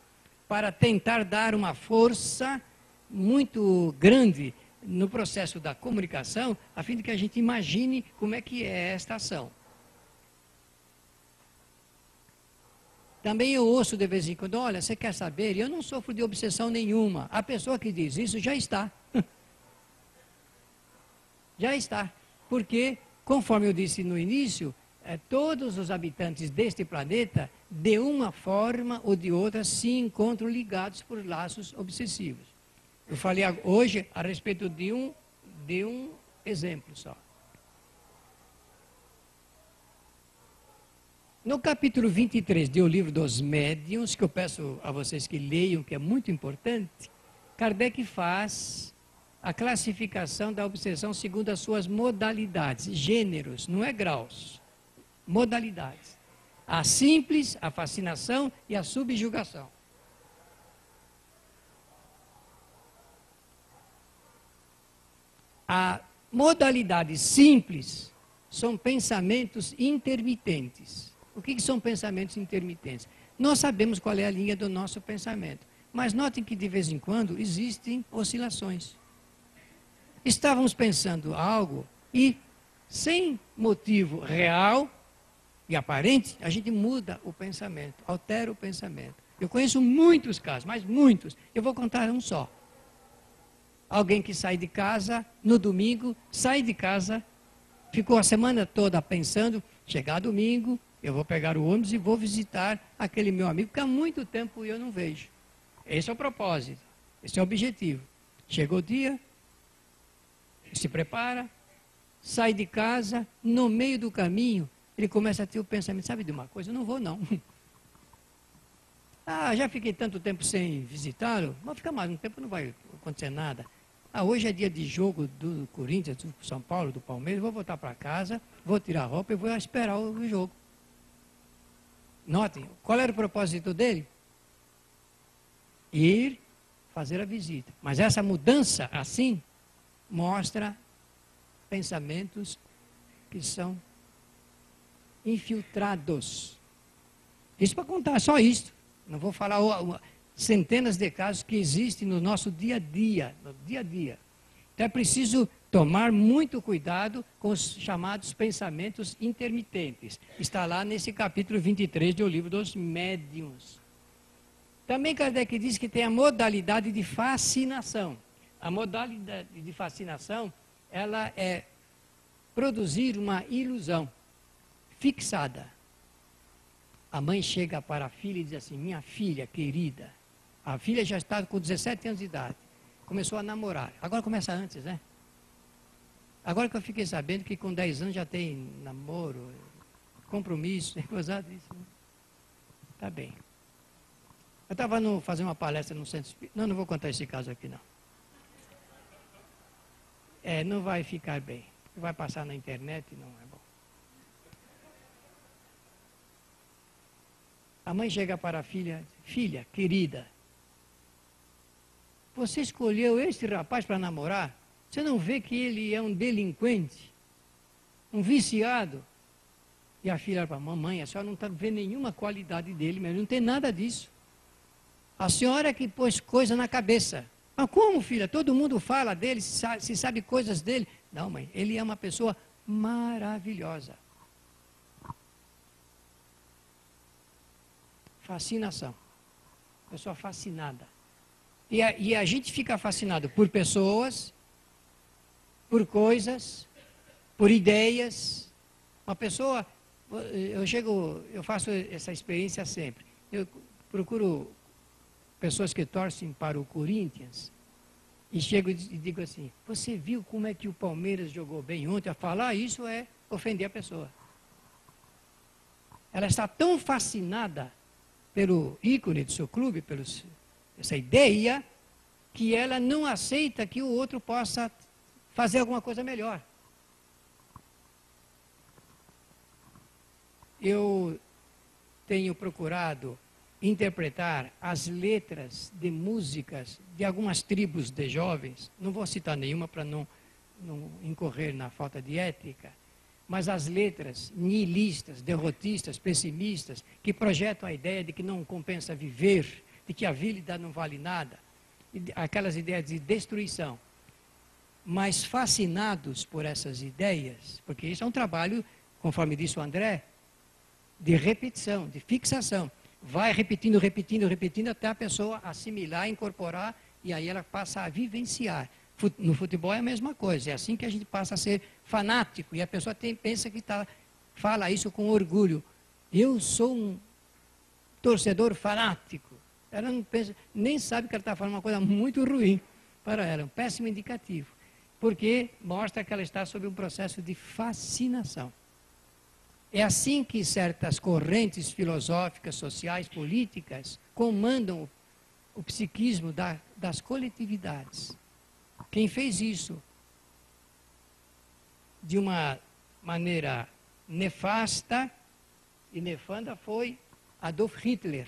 para tentar dar uma força muito grande no processo da comunicação, a fim de que a gente imagine como é que é esta ação. Também eu ouço de vez em quando, olha, você quer saber? Eu não sofro de obsessão nenhuma. A pessoa que diz isso já está. Já está. Porque, conforme eu disse no início, todos os habitantes deste planeta, de uma forma ou de outra, se encontram ligados por laços obsessivos. Eu falei hoje a respeito de um exemplo só. No capítulo 23 do livro dos Médiuns, que eu peço a vocês que leiam, que é muito importante, Kardec faz a classificação da obsessão segundo as suas modalidades, gêneros, não é graus, modalidades. A simples, a fascinação e a subjugação. A modalidade simples são pensamentos intermitentes. O que são pensamentos intermitentes? Nós sabemos qual é a linha do nosso pensamento, mas notem que de vez em quando existem oscilações. Estávamos pensando algo e, sem motivo real e aparente, a gente muda o pensamento, altera o pensamento. Eu conheço muitos casos, mas muitos. Eu vou contar um só. Alguém que sai de casa no domingo, sai de casa, ficou a semana toda pensando, chegar domingo, eu vou pegar o ônibus e vou visitar aquele meu amigo que há muito tempo eu não vejo. Esse é o propósito, esse é o objetivo. Chegou o dia, se prepara, sai de casa, no meio do caminho, ele começa a ter o pensamento, sabe de uma coisa, eu não vou não. Ah, já fiquei tanto tempo sem visitá-lo, mas ficar mais um tempo não vai acontecer nada. Ah, hoje é dia de jogo do Corinthians, do São Paulo, do Palmeiras, vou voltar para casa, vou tirar a roupa e vou esperar o jogo. Notem, qual era o propósito dele? Ir fazer a visita. Mas essa mudança, assim, mostra pensamentos que são infiltrados. Isso para contar, só isso. Não vou falar centenas de casos que existem no nosso dia a dia, no dia a dia. Então é preciso tomar muito cuidado com os chamados pensamentos intermitentes. Está lá nesse capítulo 23 do livro dos Médiuns. Também Kardec diz que tem a modalidade de fascinação. A modalidade de fascinação, ela é produzir uma ilusão fixada. A mãe chega para a filha e diz assim, minha filha querida, a filha já está com 17 anos de idade, começou a namorar, agora começa antes, né? Agora que eu fiquei sabendo que com 10 anos já tem namoro, compromisso, coisa disso. Né? Tá bem. Eu estava fazendo uma palestra no centro espírita, não vou contar esse caso aqui não. Não vai ficar bem, vai passar na internet e não é bom. A mãe chega para a filha, filha querida, você escolheu esse rapaz para namorar? Você não vê que ele é um delinquente, um viciado? E a filha para a mamãe, a senhora não está vendo nenhuma qualidade dele, mas não tem nada disso. A senhora que pôs coisa na cabeça. Mas como, filha? Todo mundo fala dele, se sabe coisas dele. Não, mãe, ele é uma pessoa maravilhosa. Fascinação. Pessoa fascinada. E a gente fica fascinado por pessoas, por coisas, por ideias. Uma pessoa, eu faço essa experiência sempre. Eu procuro pessoas que torcem para o Corinthians, e chego e digo assim, você viu como é que o Palmeiras jogou bem ontem? A falar isso é ofender a pessoa. Ela está tão fascinada pelo ícone do seu clube, essa ideia, que ela não aceita que o outro possa fazer alguma coisa melhor. Eu tenho procurado interpretar as letras de músicas de algumas tribos de jovens, não vou citar nenhuma para não incorrer na falta de ética, mas as letras nihilistas, derrotistas, pessimistas, que projetam a ideia de que não compensa viver, de que a vida não vale nada, aquelas ideias de destruição, mas fascinados por essas ideias, porque isso é um trabalho, conforme disse o André, de repetição, de fixação. Vai repetindo, repetindo, repetindo, até a pessoa assimilar, incorporar, e aí ela passa a vivenciar. No futebol é a mesma coisa, é assim que a gente passa a ser fanático, e a pessoa pensa que fala isso com orgulho. Eu sou um torcedor fanático. Ela não pensa, nem sabe que ela está falando uma coisa muito ruim para ela, um péssimo indicativo, porque mostra que ela está sob um processo de fascinação. É assim que certas correntes filosóficas, sociais, políticas comandam o psiquismo das coletividades. Quem fez isso de uma maneira nefasta e nefanda foi Adolf Hitler,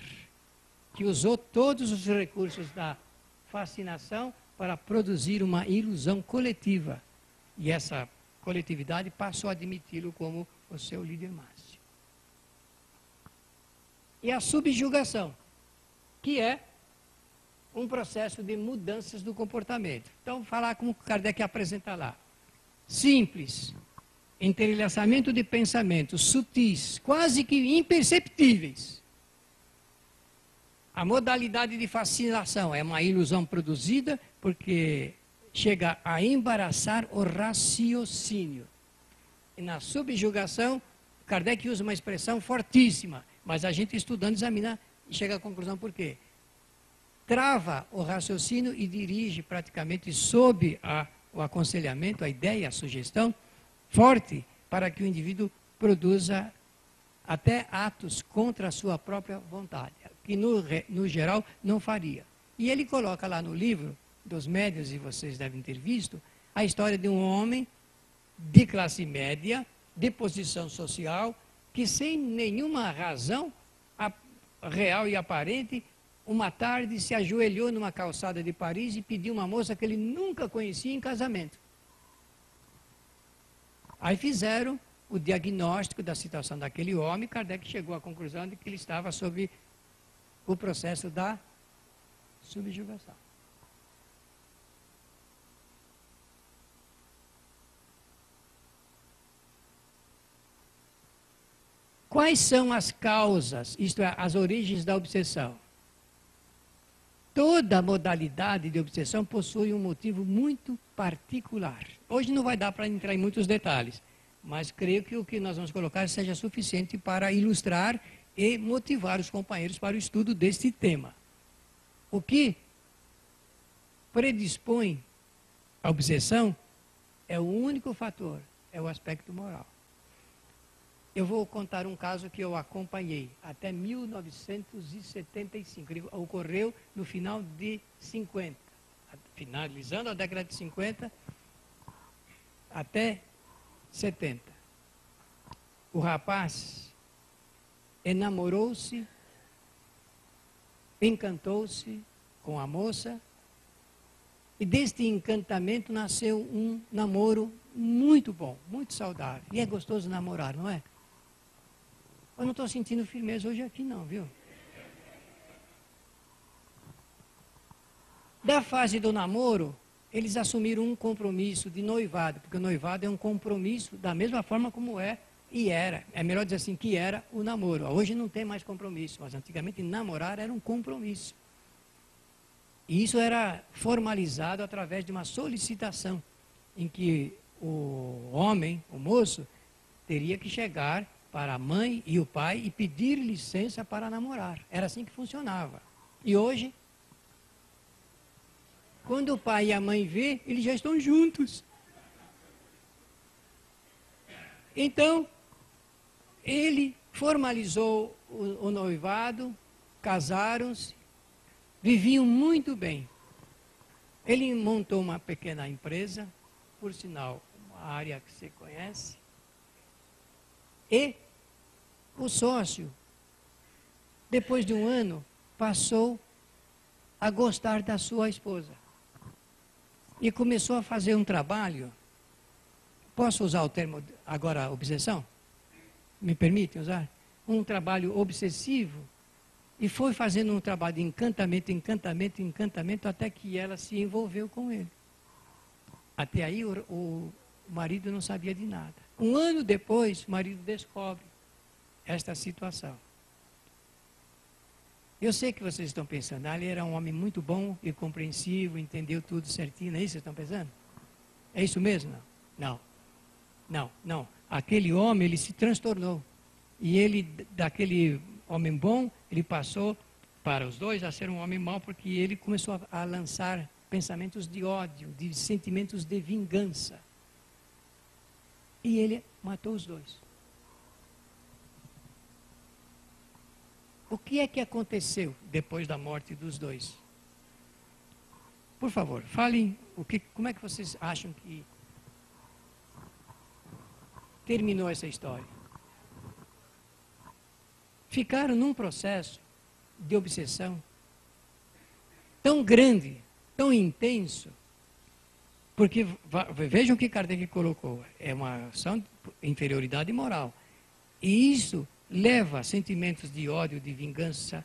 que usou todos os recursos da fascinação para produzir uma ilusão coletiva. E essa coletividade passou a admiti-lo como o seu líder máximo. E a subjugação, que é um processo de mudanças do comportamento. Então, falar como Kardec apresenta lá. Simples, entrelaçamento de pensamentos sutis, quase que imperceptíveis. A modalidade de fascinação é uma ilusão produzida porque chega a embaraçar o raciocínio. E na subjugação, Kardec usa uma expressão fortíssima, mas a gente estudando examina e chega à conclusão por quê? Trava o raciocínio e dirige praticamente sob o aconselhamento, a ideia, a sugestão forte para que o indivíduo produza até atos contra a sua própria vontade, que no geral não faria. E ele coloca lá no livro dos médiuns, e vocês devem ter visto, a história de um homem de classe média, de posição social, que sem nenhuma razão real e aparente, uma tarde se ajoelhou numa calçada de Paris e pediu uma moça que ele nunca conhecia em casamento. Aí fizeram o diagnóstico da situação daquele homem, Kardec chegou à conclusão de que ele estava sob o processo da subjugação. Quais são as causas, isto é, as origens da obsessão? Toda modalidade de obsessão possui um motivo muito particular. Hoje não vai dar para entrar em muitos detalhes, mas creio que o que nós vamos colocar seja suficiente para ilustrar e motivar os companheiros para o estudo deste tema. O que predispõe à obsessão é o único fator, é o aspecto moral. Eu vou contar um caso que eu acompanhei até 1975. Ele ocorreu no final de 50. Finalizando a década de 50 até 70. O rapaz enamorou-se, encantou-se com a moça, e deste encantamento nasceu um namoro muito bom, muito saudável. E é gostoso namorar, não é? Eu não estou sentindo firmeza hoje aqui não, viu? Da fase do namoro, eles assumiram um compromisso de noivado, porque o noivado é um compromisso da mesma forma como é e era. É melhor dizer assim, que era o namoro. Hoje não tem mais compromisso, mas antigamente namorar era um compromisso. E isso era formalizado através de uma solicitação, em que o homem, o moço, teria que chegar para a mãe e o pai e pedir licença para namorar. Era assim que funcionava. E hoje, Quando o pai e a mãe vê, eles já estão juntos. Então, ele formalizou o noivado, casaram-se, viviam muito bem. Ele montou uma pequena empresa, por sinal, uma área que você conhece, e o sócio, depois de um ano, passou a gostar da sua esposa. E começou a fazer um trabalho. Posso usar o termo agora, obsessão? Me permite usar? Um trabalho obsessivo. E foi fazendo um trabalho de encantamento, encantamento, encantamento, até que ela se envolveu com ele. Até aí o marido não sabia de nada. Um ano depois, o marido descobre esta situação. Eu sei que vocês estão pensando, ele era um homem muito bom e compreensivo, entendeu tudo certinho, não é isso que vocês estão pensando? É isso mesmo? Não. Aquele homem, ele se transtornou. E ele, daquele homem bom, ele passou para os dois a ser um homem mau, porque ele começou a lançar pensamentos de ódio, de sentimentos de vingança. E ele matou os dois. O que é que aconteceu depois da morte dos dois? Por favor, falem como é que vocês acham que terminou essa história? Ficaram num processo de obsessão tão grande, tão intenso, porque vejam o que Kardec colocou, é uma ação de inferioridade moral. E isso leva a sentimentos de ódio, de vingança,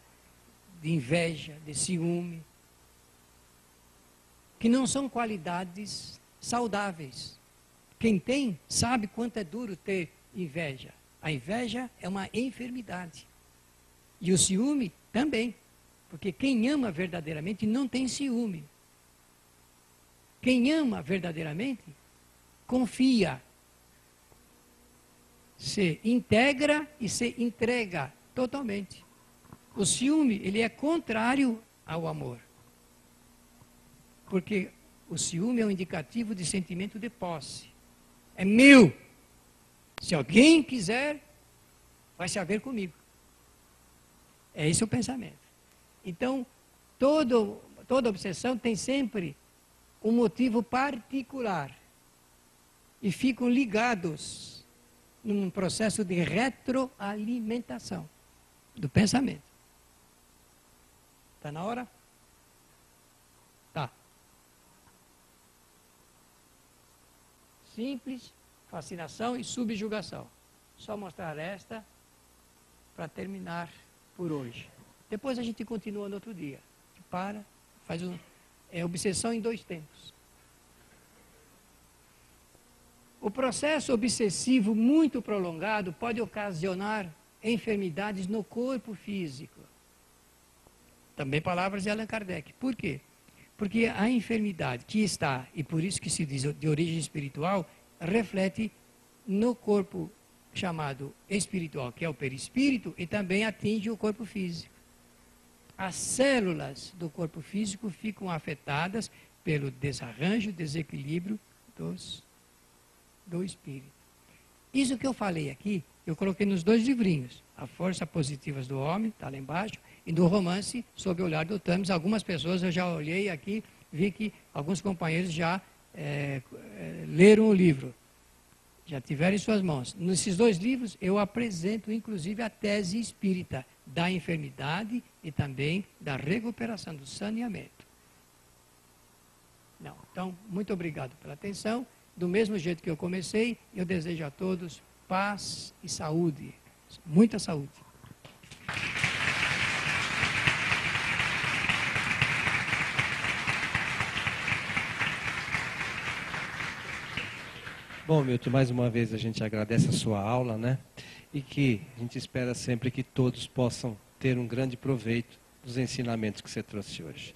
de inveja, de ciúme, que não são qualidades saudáveis. Quem tem sabe quanto é duro ter inveja. A inveja é uma enfermidade. E o ciúme também. Porque quem ama verdadeiramente não tem ciúme. Quem ama verdadeiramente confia, se integra e se entrega totalmente. O ciúme, ele é contrário ao amor. Porque o ciúme é um indicativo de sentimento de posse. É meu. Se alguém quiser, vai se haver comigo. É esse o pensamento. Então, toda obsessão tem sempre um motivo particular. E ficam ligados num processo de retroalimentação do pensamento. Está na hora? Tá. Simples, fascinação e subjugação. Só mostrar esta para terminar por hoje. Depois a gente continua no outro dia. É obsessão em 2 tempos. O processo obsessivo muito prolongado pode ocasionar enfermidades no corpo físico. Também palavras de Allan Kardec. Por quê? Porque a enfermidade que está, e por isso que se diz de origem espiritual, reflete no corpo chamado espiritual, que é o perispírito, e também atinge o corpo físico. As células do corpo físico ficam afetadas pelo desarranjo, desequilíbrio do espírito. Isso que eu falei aqui, eu coloquei nos 2 livrinhos. A Força Positivas do Homem, está lá embaixo, e do Romance Sob o Olhar do Thames. Algumas pessoas eu já olhei aqui, vi que alguns companheiros já leram o livro. Já tiveram em suas mãos. Nesses 2 livros eu apresento inclusive a tese espírita da enfermidade e também da recuperação, do saneamento. Então, muito obrigado pela atenção. Do mesmo jeito que eu comecei, eu desejo a todos paz e saúde. Muita saúde. Bom, Milton, mais uma vez a gente agradece a sua aula, né? E que a gente espera sempre que todos possam ter um grande proveito dos ensinamentos que você trouxe hoje.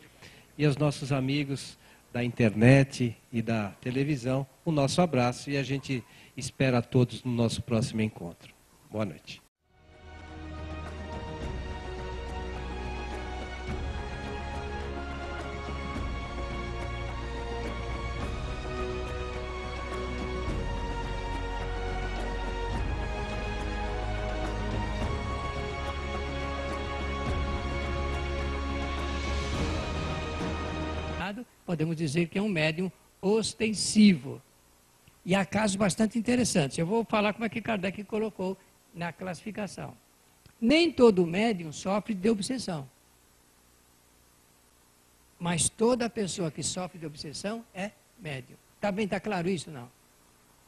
E aos nossos amigos da internet e da televisão, o nosso abraço e a gente espera a todos no nosso próximo encontro. Boa noite. desencarnado, podemos dizer que é um médium ostensivo. E há casos bastante interessantes. Eu vou falar como é que Kardec colocou na classificação. Nem todo médium sofre de obsessão. Mas toda pessoa que sofre de obsessão é médium. Está claro isso, não?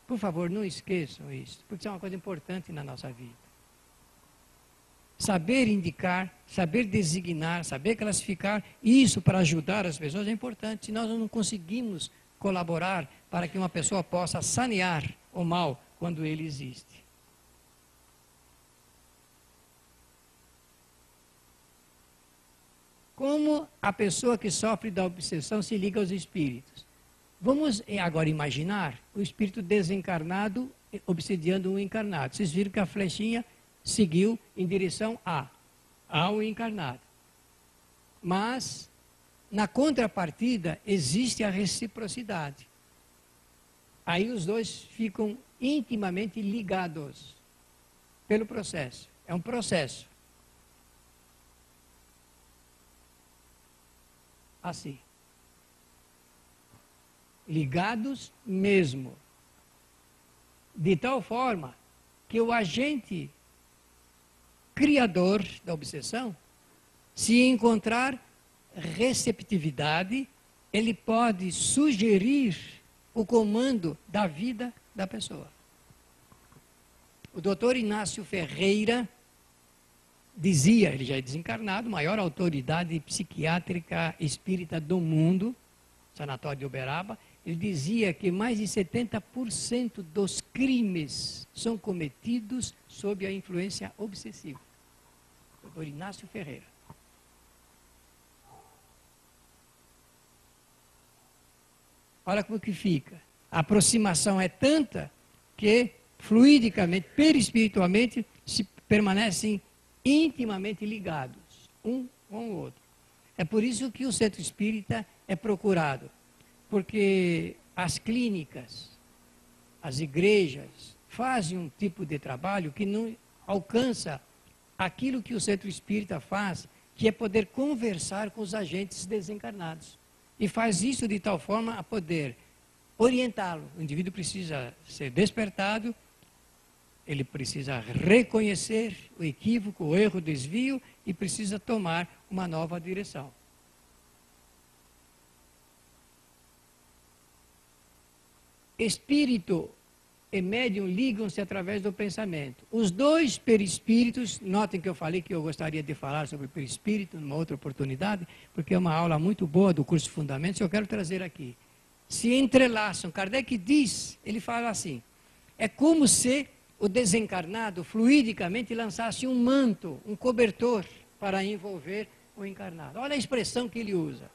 Por favor, não esqueçam isso, porque isso é uma coisa importante na nossa vida. Saber indicar, saber designar, saber classificar, isso para ajudar as pessoas é importante. Se nós não conseguimos colaborar para que uma pessoa possa sanear o mal quando ele existe. Como a pessoa que sofre da obsessão se liga aos espíritos? Vamos agora imaginar o espírito desencarnado obsediando um encarnado. Vocês viram que a flechinha seguiu em direção ao encarnado. Mas, na contrapartida, existe a reciprocidade. Aí os dois ficam intimamente ligados pelo processo. É um processo. Assim. Ligados mesmo. De tal forma que o agente criador da obsessão, se encontrar receptividade, ele pode sugerir o comando da vida da pessoa. O doutor Inácio Ferreira dizia, ele já é desencarnado, maior autoridade psiquiátrica espírita do mundo, Sanatório de Uberaba, ele dizia que mais de 70% dos crimes são cometidos sob a influência obsessiva. Doutor Inácio Ferreira. Olha como que fica. A aproximação é tanta que, fluidicamente, perispiritualmente, se permanecem intimamente ligados, um com o outro. É por isso que o centro espírita é procurado, porque as clínicas, as igrejas, fazem um tipo de trabalho que não alcança aquilo que o centro espírita faz, que é poder conversar com os agentes desencarnados. E faz isso de tal forma a poder orientá-lo. O indivíduo precisa ser despertado, ele precisa reconhecer o equívoco, o erro, o desvio e precisa tomar uma nova direção. Espírito e médium ligam-se através do pensamento. Os dois perispíritos, notem que eu falei que eu gostaria de falar sobre perispírito numa outra oportunidade, porque é uma aula muito boa do curso de Fundamentos, eu quero trazer aqui. Se entrelaçam. Kardec diz, ele fala assim, é como se o desencarnado fluidicamente lançasse um manto, um cobertor para envolver o encarnado. Olha a expressão que ele usa,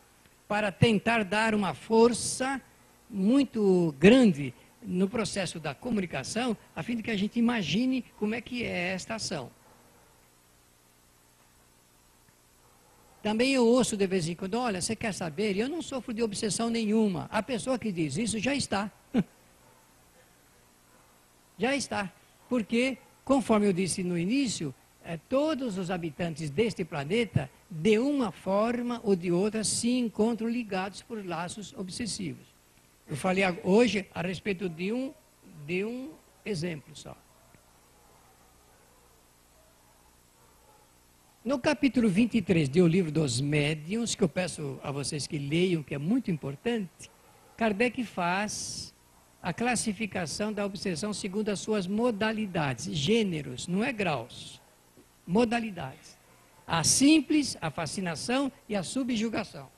para tentar dar uma força muito grande no processo da comunicação, a fim de que a gente imagine como é que é esta ação. Também eu ouço de vez em quando, olha, você quer saber? Eu não sofro de obsessão nenhuma. A pessoa que diz isso já está. Já está. Porque, conforme eu disse no início, todos os habitantes deste planeta, de uma forma ou de outra, se encontram ligados por laços obsessivos. Eu falei hoje a respeito de um exemplo só. No capítulo 23 do livro dos Médiuns, que eu peço a vocês que leiam, que é muito importante, Kardec faz a classificação da obsessão segundo as suas modalidades, gêneros, não é graus, modalidades. A simples, a fascinação e a subjugação.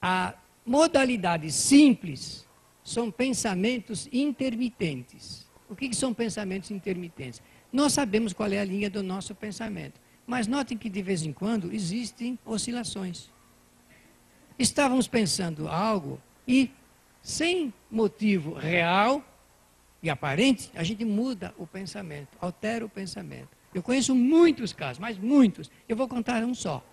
A modalidade simples são pensamentos intermitentes. O que são pensamentos intermitentes? Nós sabemos qual é a linha do nosso pensamento, mas notem que de vez em quando existem oscilações. Estávamos pensando algo e, sem motivo real e aparente, a gente muda o pensamento, altera o pensamento. Eu conheço muitos casos, mas muitos. Eu vou contar um só.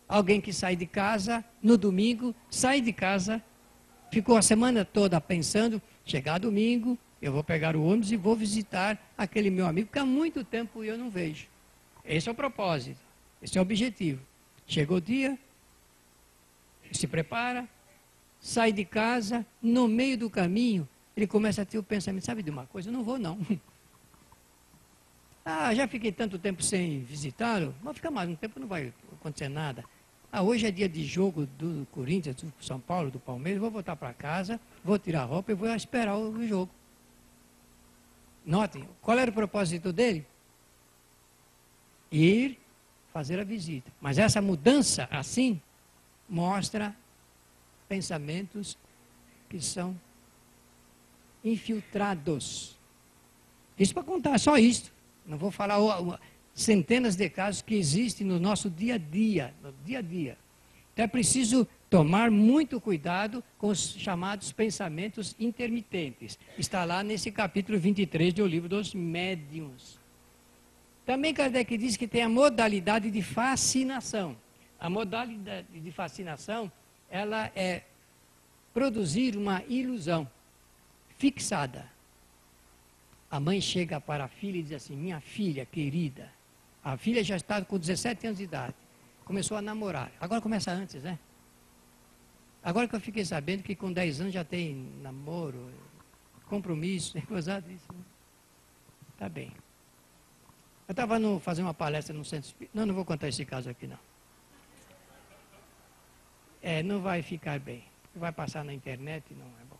Alguém que sai de casa no domingo, sai de casa, ficou a semana toda pensando, chegar domingo, eu vou pegar o ônibus e vou visitar aquele meu amigo que há muito tempo eu não vejo. Esse é o propósito, esse é o objetivo. Chegou o dia, se prepara, sai de casa, no meio do caminho, ele começa a ter o pensamento, sabe de uma coisa, eu não vou não. Ah, já fiquei tanto tempo sem visitá-lo, vou ficar mais um tempo, não vai acontecer nada. Ah, hoje é dia de jogo do Corinthians, do São Paulo, do Palmeiras, vou voltar para casa, vou tirar a roupa e vou esperar o jogo. Notem, qual era o propósito dele? Ir fazer a visita. Mas essa mudança, assim, mostra pensamentos que são infiltrados. Isso para contar, só isso. Não vou falar centenas de casos que existem no nosso dia a dia, no dia a dia. Então é preciso tomar muito cuidado com os chamados pensamentos intermitentes. Está lá nesse capítulo 23 do livro dos Médiuns. Também Kardec diz que tem a modalidade de fascinação. A modalidade de fascinação, ela é produzir uma ilusão fixada. A mãe chega para a filha e diz assim, minha filha querida, a filha já está com 17 anos de idade, começou a namorar. Agora começa antes, né? Agora que eu fiquei sabendo que com 10 anos já tem namoro, compromisso, coisa disso. Né? Tá bem. Eu estava fazendo uma palestra no centro espírita. Não vou contar esse caso aqui, não. Não vai ficar bem. Vai passar na internet e não é bom.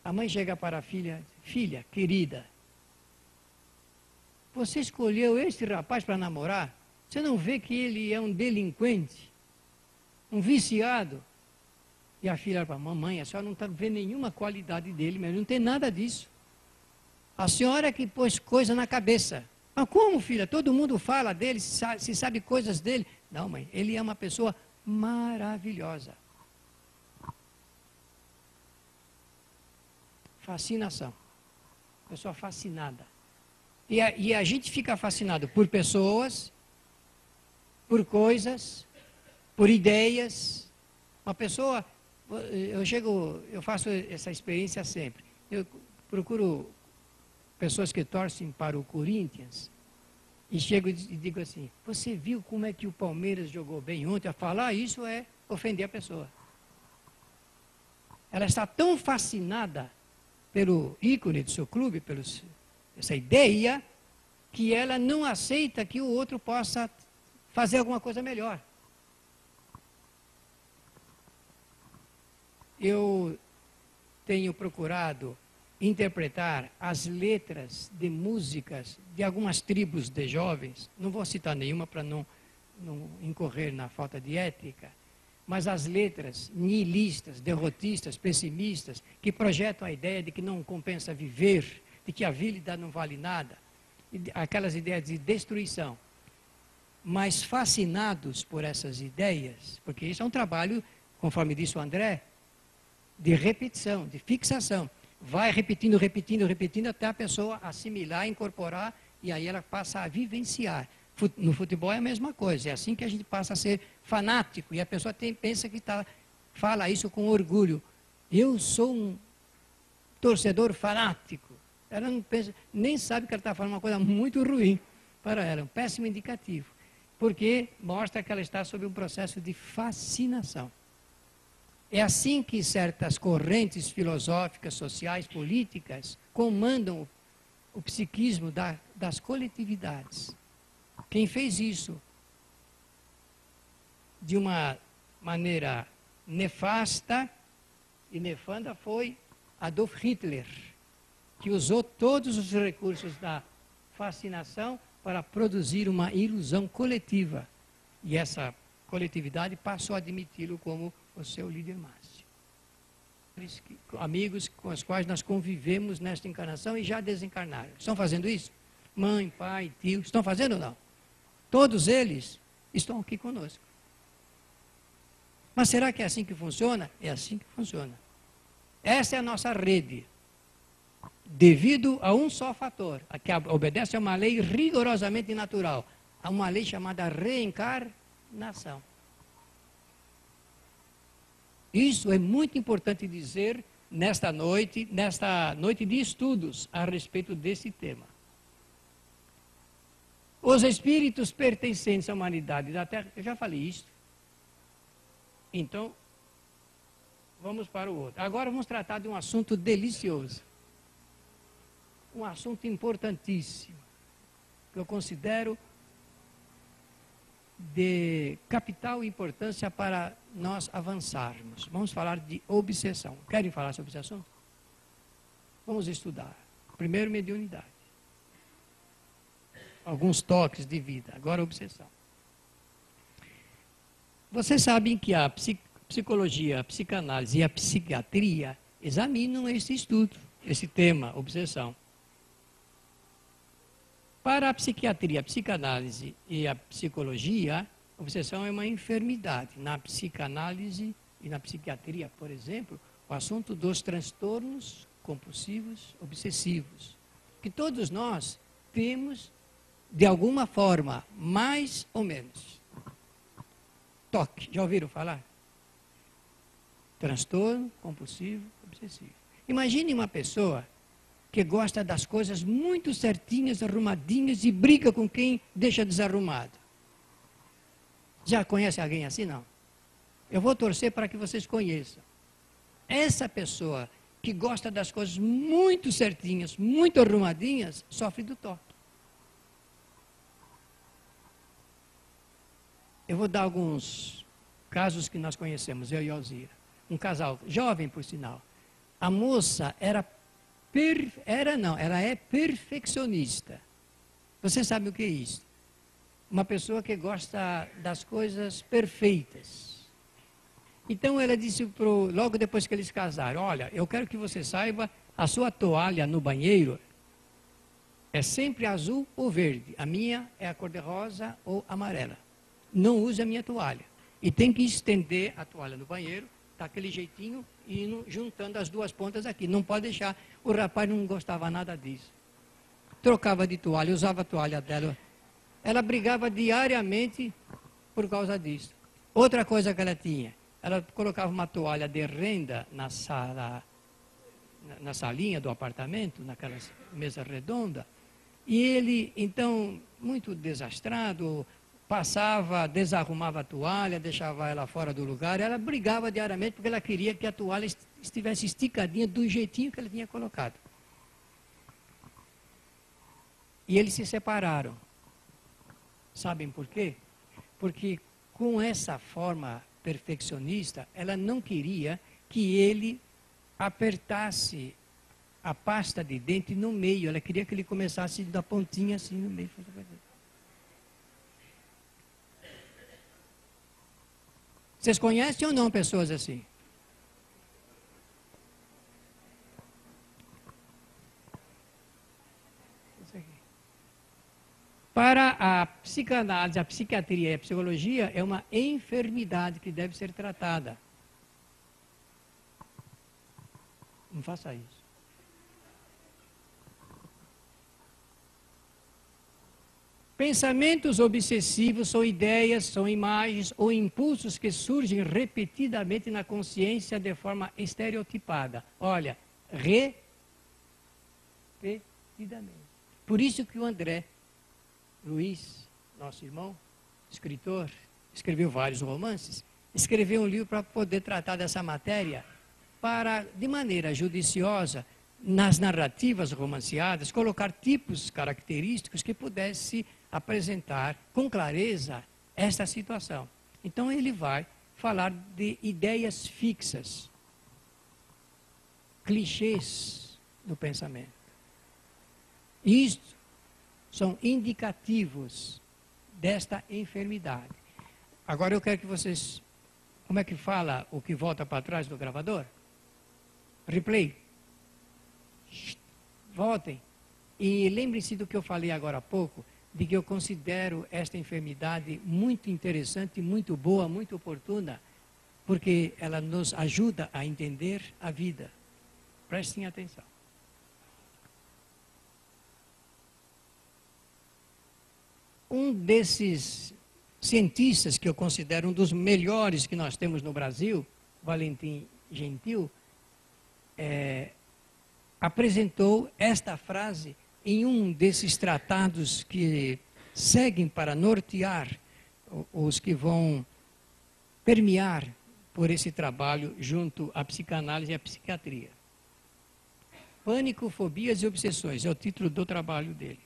A mãe chega para a filha, filha, querida, você escolheu esse rapaz para namorar? Você não vê que ele é um delinquente? Um viciado? E a filha para a mamãe, a senhora não está vendo nenhuma qualidade dele, mas não tem nada disso. A senhora que pôs coisa na cabeça. Mas como, filha? Todo mundo fala dele, se sabe coisas dele. Não, mãe, ele é uma pessoa maravilhosa. Fascinação. Pessoa fascinada. E a gente fica fascinado por pessoas, por coisas, por ideias. Uma pessoa, eu faço essa experiência sempre. Eu procuro pessoas que torcem para o Corinthians e chego e digo assim, você viu como é que o Palmeiras jogou bem ontem? A falar isso é ofender a pessoa. Ela está tão fascinada pelo ícone do seu clube, essa ideia, que ela não aceita que o outro possa fazer alguma coisa melhor. Eu tenho procurado interpretar as letras de músicas de algumas tribos de jovens, não vou citar nenhuma para não incorrer na falta de ética, mas as letras nihilistas, derrotistas, pessimistas, que projetam a ideia de que não compensa viver, de que a vida não vale nada, aquelas ideias de destruição, mas fascinados por essas ideias, porque isso é um trabalho, conforme disse o André, de repetição, de fixação. Vai repetindo, repetindo, repetindo, até a pessoa assimilar, incorporar, e aí ela passa a vivenciar. No futebol é a mesma coisa, é assim que a gente passa a ser fanático, e a pessoa pensa que fala isso com orgulho. Eu sou um torcedor fanático. Ela não pensa, nem sabe que ela está falando uma coisa muito ruim para ela, um péssimo indicativo, porque mostra que ela está sob um processo de fascinação. É assim que certas correntes filosóficas, sociais, políticas comandam o psiquismo das coletividades. Quem fez isso de uma maneira nefasta e nefanda foi Adolf Hitler, que usou todos os recursos da fascinação para produzir uma ilusão coletiva. E essa coletividade passou a admiti-lo como o seu líder máximo. Amigos com os quais nós convivemos nesta encarnação e já desencarnaram. Estão fazendo isso? Mãe, pai, tio, estão fazendo ou não? Todos eles estão aqui conosco. Mas será que é assim que funciona? É assim que funciona. Essa é a nossa rede. Devido a um só fator, que obedece a uma lei rigorosamente natural, a uma lei chamada reencarnação. Isso é muito importante dizer nesta noite de estudos a respeito desse tema. Os espíritos pertencentes à humanidade da Terra, eu já falei isso. Então, vamos para o outro. Agora vamos tratar de um assunto delicioso. Um assunto importantíssimo, que eu considero de capital importância para nós avançarmos. Vamos falar de obsessão. Querem falar sobre esse assunto? Vamos estudar. Primeiro, mediunidade. Alguns toques de vida. Agora, obsessão. Vocês sabem que a psicologia, a psicanálise e a psiquiatria examinam esse estudo, esse tema, obsessão. Para a psiquiatria, a psicanálise e a psicologia, a obsessão é uma enfermidade. Na psicanálise e na psiquiatria, por exemplo, o assunto dos transtornos compulsivos obsessivos, que todos nós temos de alguma forma, mais ou menos. TOC, já ouviram falar? Transtorno compulsivo obsessivo. Imagine uma pessoa que gosta das coisas muito certinhas, arrumadinhas e briga com quem deixa desarrumado. Já conhece alguém assim? Não. Eu vou torcer para que vocês conheçam. Essa pessoa que gosta das coisas muito certinhas, muito arrumadinhas, sofre do toque. Eu vou dar alguns casos que nós conhecemos, eu e Alzira. Um casal jovem, por sinal. A moça ela é perfeccionista. Você sabe o que é isso? Uma pessoa que gosta das coisas perfeitas. Então ela disse logo depois que eles casaram, olha, eu quero que você saiba, a sua toalha no banheiro é sempre azul ou verde. A minha é a cor de rosa ou amarela. Não use a minha toalha. E tem que estender a toalha no banheiro, daquele jeitinho, e juntando as duas pontas aqui. Não pode deixar. O rapaz não gostava nada disso. Trocava de toalha, usava a toalha dela. Ela brigava diariamente por causa disso. Outra coisa que ela tinha, ela colocava uma toalha de renda na salinha do apartamento, naquela mesa redonda, e ele, então, muito desastrado, passava, desarrumava a toalha, deixava ela fora do lugar, ela brigava diariamente porque ela queria que a toalha estivesse esticadinha do jeitinho que ele tinha colocado. E eles se separaram. Sabem por quê? Porque com essa forma perfeccionista, ela não queria que ele apertasse a pasta de dente no meio, ela queria que ele começasse da pontinha assim no meio. Vocês conhecem ou não pessoas assim? Para a psicanálise, a psiquiatria e a psicologia é uma enfermidade que deve ser tratada. Não faça isso. Pensamentos obsessivos são ideias, são imagens ou impulsos que surgem repetidamente na consciência de forma estereotipada. Olha, repetidamente. Por isso que o André Luiz, nosso irmão, escritor, escreveu vários romances, escreveu um livro para poder tratar dessa matéria, para, de maneira judiciosa, nas narrativas romanceadas, colocar tipos característicos que pudesse apresentar com clareza esta situação. Então ele vai falar de ideias fixas, clichês no pensamento. Isto são indicativos desta enfermidade. Agora eu quero que vocês... Como é que fala o que volta para trás do gravador? Replay. Voltem. E lembrem-se do que eu falei agora há pouco, de que eu considero esta enfermidade muito interessante, muito boa, muito oportuna, porque ela nos ajuda a entender a vida. Prestem atenção. Um desses cientistas que eu considero um dos melhores que nós temos no Brasil, Valentim Gentil, apresentou esta frase em um desses tratados que seguem para nortear os que vão permear por esse trabalho junto à psicanálise e à psiquiatria. Pânico, Fobias e Obsessões é o título do trabalho dele.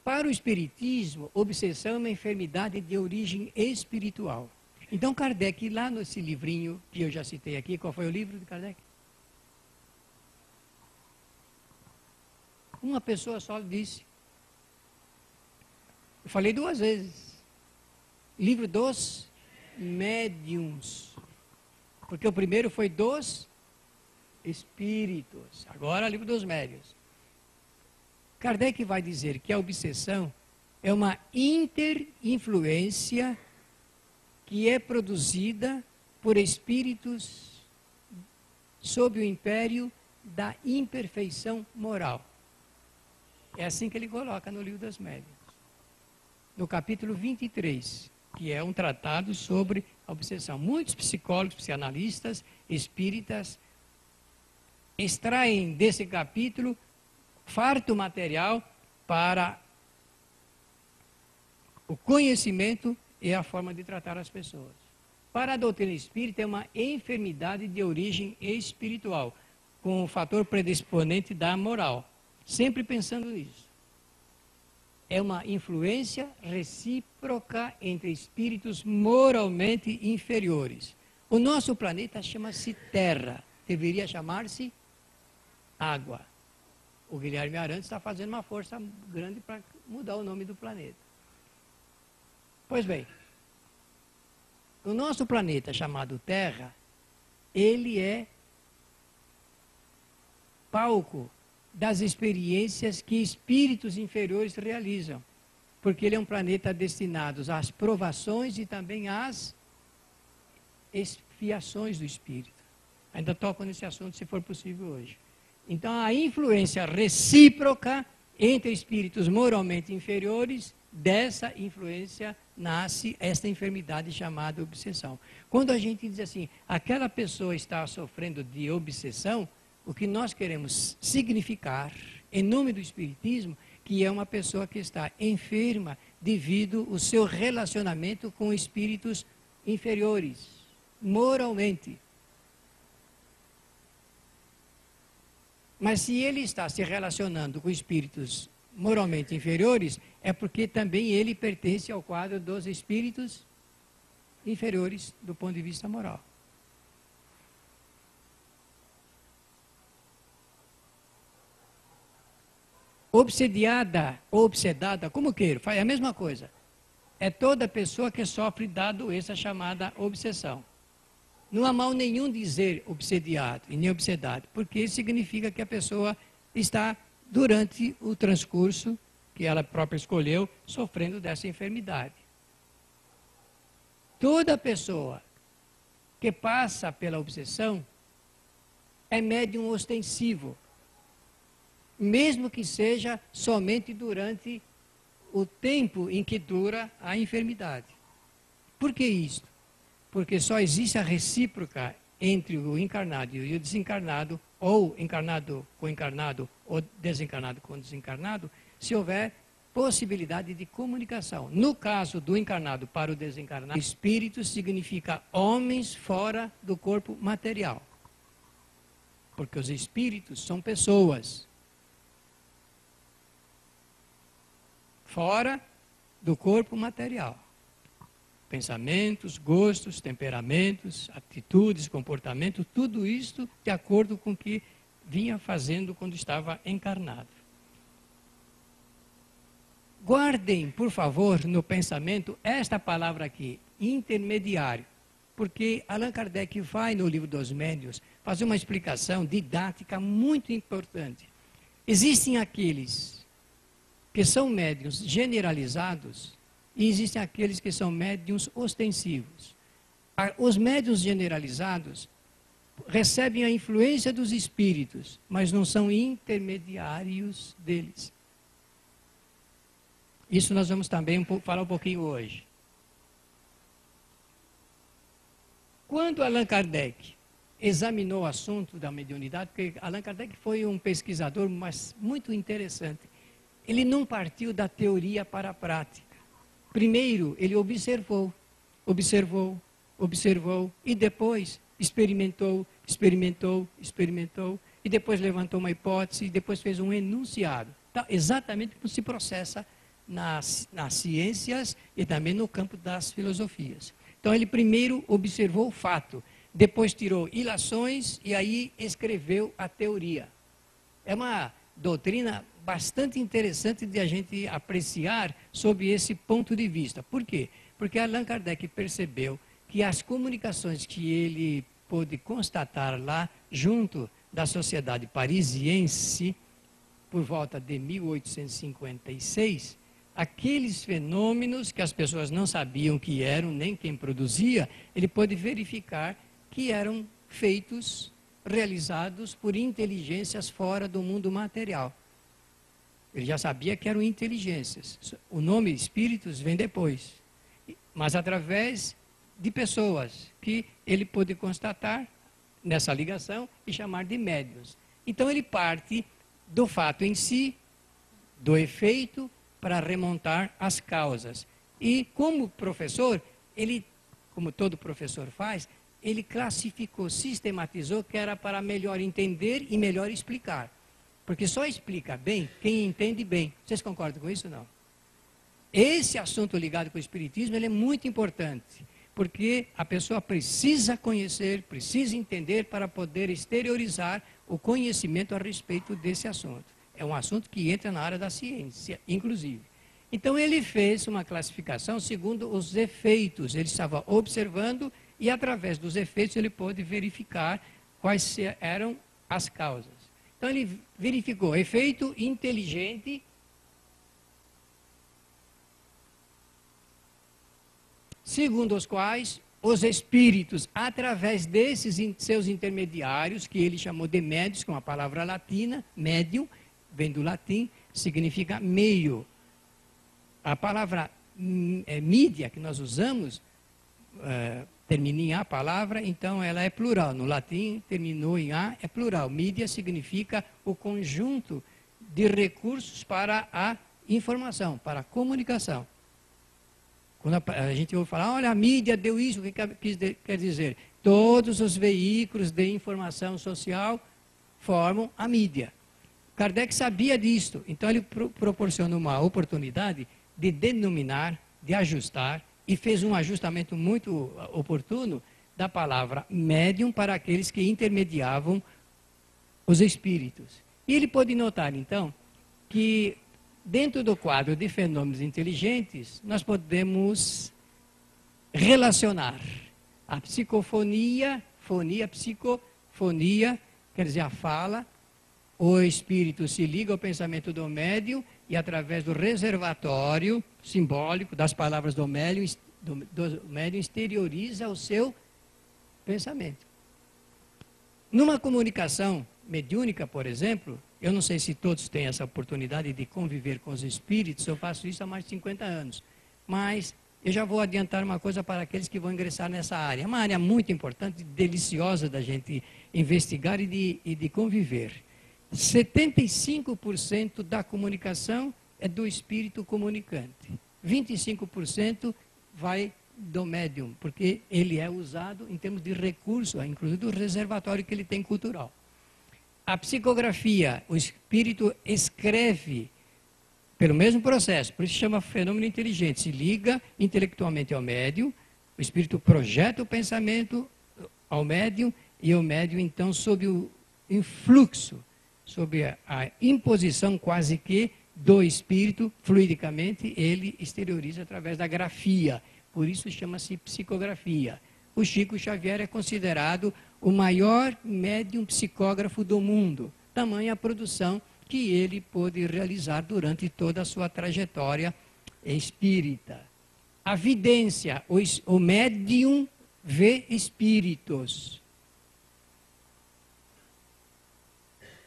Para o Espiritismo, obsessão é uma enfermidade de origem espiritual. Então Kardec, lá nesse livrinho que eu já citei aqui, qual foi o livro de Kardec? Uma pessoa só disse. Eu falei 2 vezes. Livro dos Médiuns. Porque o primeiro foi dos Espíritos. Agora, livro dos Médiuns. Kardec vai dizer que a obsessão é uma interinfluência que é produzida por espíritos sob o império da imperfeição moral. É assim que ele coloca no livro dos Médiuns. No capítulo 23, que é um tratado sobre a obsessão. Muitos psicólogos, psicanalistas, espíritas, extraem desse capítulo farto material para o conhecimento e a forma de tratar as pessoas. Para a doutrina espírita, é uma enfermidade de origem espiritual, com o fator predisponente da moral. Sempre pensando nisso. É uma influência recíproca entre espíritos moralmente inferiores. O nosso planeta chama-se Terra, deveria chamar-se Água. O Guilherme Arantes está fazendo uma força grande para mudar o nome do planeta. Pois bem, o nosso planeta chamado Terra, ele é palco das experiências que espíritos inferiores realizam, porque ele é um planeta destinado às provações e também às expiações do espírito. Ainda toco nesse assunto, se for possível hoje. Então, a influência recíproca entre espíritos moralmente inferiores, dessa influência nasce esta enfermidade chamada obsessão. Quando a gente diz assim, aquela pessoa está sofrendo de obsessão, o que nós queremos significar, em nome do Espiritismo, que é uma pessoa que está enferma devido ao seu relacionamento com espíritos inferiores, moralmente. Mas se ele está se relacionando com espíritos moralmente inferiores, é porque também ele pertence ao quadro dos espíritos inferiores do ponto de vista moral. Obsediada ou obsedada, como queira, faz a mesma coisa. É toda pessoa que sofre da doença chamada obsessão. Não há mal nenhum dizer obsediado e nem obsedado, porque isso significa que a pessoa está, durante o transcurso que ela própria escolheu, sofrendo dessa enfermidade. Toda pessoa que passa pela obsessão é médium ostensivo, mesmo que seja somente durante o tempo em que dura a enfermidade. Por que isto? Porque só existe a recíproca entre o encarnado e o desencarnado, ou encarnado com encarnado, ou desencarnado com desencarnado, se houver possibilidade de comunicação. No caso do encarnado para o desencarnado, espírito significa homens fora do corpo material. Porque os espíritos são pessoas. Fora do corpo material. Pensamentos, gostos, temperamentos, atitudes, comportamento, tudo isto de acordo com o que vinha fazendo quando estava encarnado. Guardem, por favor, no pensamento esta palavra aqui, intermediário, porque Allan Kardec vai no livro dos Médiuns fazer uma explicação didática muito importante. Existem aqueles que são médiuns generalizados e existem aqueles que são médiuns ostensivos. Os médiuns generalizados recebem a influência dos espíritos, mas não são intermediários deles. Isso nós vamos também falar um pouquinho hoje. Quando Allan Kardec examinou o assunto da mediunidade, porque Allan Kardec foi um pesquisador mas muito interessante, ele não partiu da teoria para a prática. Primeiro, ele observou, e depois experimentou, e depois levantou uma hipótese, e depois fez um enunciado. Então, exatamente como se processa nas ciências e também no campo das filosofias. Então, ele primeiro observou o fato, depois tirou ilações e aí escreveu a teoria. É uma doutrina bastante interessante de a gente apreciar sob esse ponto de vista. Por quê? Porque Allan Kardec percebeu que as comunicações que ele pôde constatar lá, junto da sociedade parisiense, por volta de 1856, aqueles fenômenos que as pessoas não sabiam que eram, nem quem produzia, ele pôde verificar que eram feitos, realizados por inteligências fora do mundo material. Ele já sabia que eram inteligências. O nome espíritos vem depois. Mas através de pessoas que ele pôde constatar nessa ligação e chamar de médiuns. Então ele parte do fato em si, do efeito, para remontar as causas. E como professor, ele, como todo professor faz, ele classificou, sistematizou, que era para melhor entender e melhor explicar. Porque só explica bem quem entende bem. Vocês concordam com isso ou não? Esse assunto ligado com o Espiritismo, ele é muito importante. Porque a pessoa precisa conhecer, precisa entender para poder exteriorizar o conhecimento a respeito desse assunto. É um assunto que entra na área da ciência, inclusive. Então ele fez uma classificação segundo os efeitos. Ele estava observando e através dos efeitos ele pôde verificar quais eram as causas. Então ele verificou efeito inteligente, segundo os quais os espíritos, através desses seus intermediários, que ele chamou de médios, com a palavra latina, médium, vem do latim, significa meio. A palavra mídia que nós usamos, termina em A palavra, então ela é plural. No latim, terminou em A, é plural. Mídia significa o conjunto de recursos para a informação, para a comunicação. Quando a gente ouve falar, olha, a mídia deu isso, o que quer dizer? Todos os veículos de informação social formam a mídia. Kardec sabia disto, então ele proporciona uma oportunidade de denominar, de ajustar, e fez um ajustamento muito oportuno da palavra médium para aqueles que intermediavam os espíritos. E ele pôde notar, então, que dentro do quadro de fenômenos inteligentes, nós podemos relacionar a psicofonia, psicofonia, quer dizer, a fala, o espírito se liga ao pensamento do médium e através do reservatório simbólico das palavras do médium exterioriza o seu pensamento. Numa comunicação mediúnica, por exemplo, eu não sei se todos têm essa oportunidade de conviver com os espíritos, eu faço isso há mais de 50 anos, mas eu já vou adiantar uma coisa para aqueles que vão ingressar nessa área. É uma área muito importante, deliciosa da gente investigar e de conviver. 75% da comunicação é do espírito comunicante. 25% vai do médium, porque ele é usado em termos de recurso, inclusive do reservatório que ele tem cultural. A psicografia, o espírito escreve pelo mesmo processo, por isso se chama fenômeno inteligente, se liga intelectualmente ao médium, o espírito projeta o pensamento ao médium, e o médium, então, sob o influxo, sob a imposição quase que do espírito, fluidicamente, ele exterioriza através da grafia. Por isso chama-se psicografia. O Chico Xavier é considerado o maior médium psicógrafo do mundo. Tamanha a produção que ele pôde realizar durante toda a sua trajetória espírita. A vidência, o médium vê espíritos.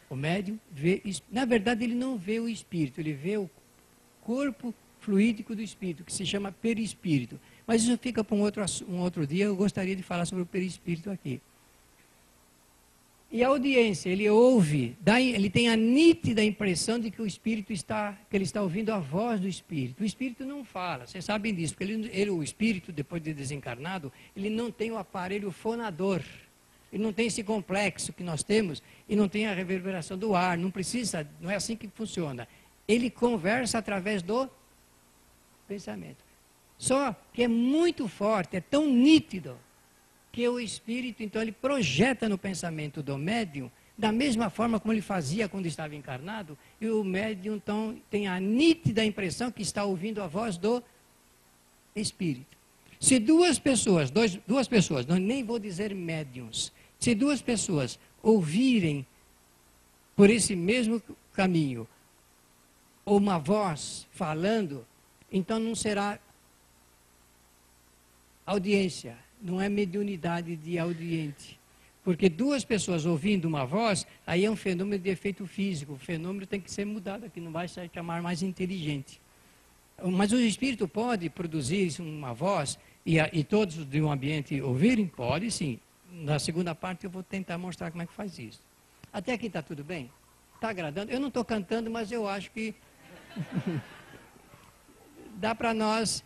O médium vê, na verdade ele não vê o espírito, ele vê o corpo fluídico do espírito, que se chama perispírito. Mas isso fica para um outro dia. Eu gostaria de falar sobre o perispírito aqui. E a audiência, ele ouve, ele tem a nítida impressão de que ele está ouvindo a voz do espírito. O espírito não fala, vocês sabem disso, porque o espírito, depois de desencarnado, ele não tem o aparelho fonador. Ele não tem esse complexo que nós temos e não tem a reverberação do ar, não é assim que funciona. Ele conversa através do pensamento. Só que é muito forte, é tão nítido, que o espírito, então, ele projeta no pensamento do médium, da mesma forma como ele fazia quando estava encarnado, e o médium, então, tem a nítida impressão que está ouvindo a voz do espírito. Se duas pessoas, nem vou dizer médiums, se duas pessoas ouvirem por esse mesmo caminho, uma voz falando, então não será audiência, não é mediunidade de audiente. Porque duas pessoas ouvindo uma voz, aí é um fenômeno de efeito físico. O fenômeno tem que ser mudado aqui, não vai se chamar mais inteligente. Mas o espírito pode produzir uma voz e todos de um ambiente ouvirem? Pode sim. Na segunda parte eu vou tentar mostrar como é que faz isso. Até aqui está tudo bem? Está agradando? Eu não estou cantando, mas eu acho que dá para nós.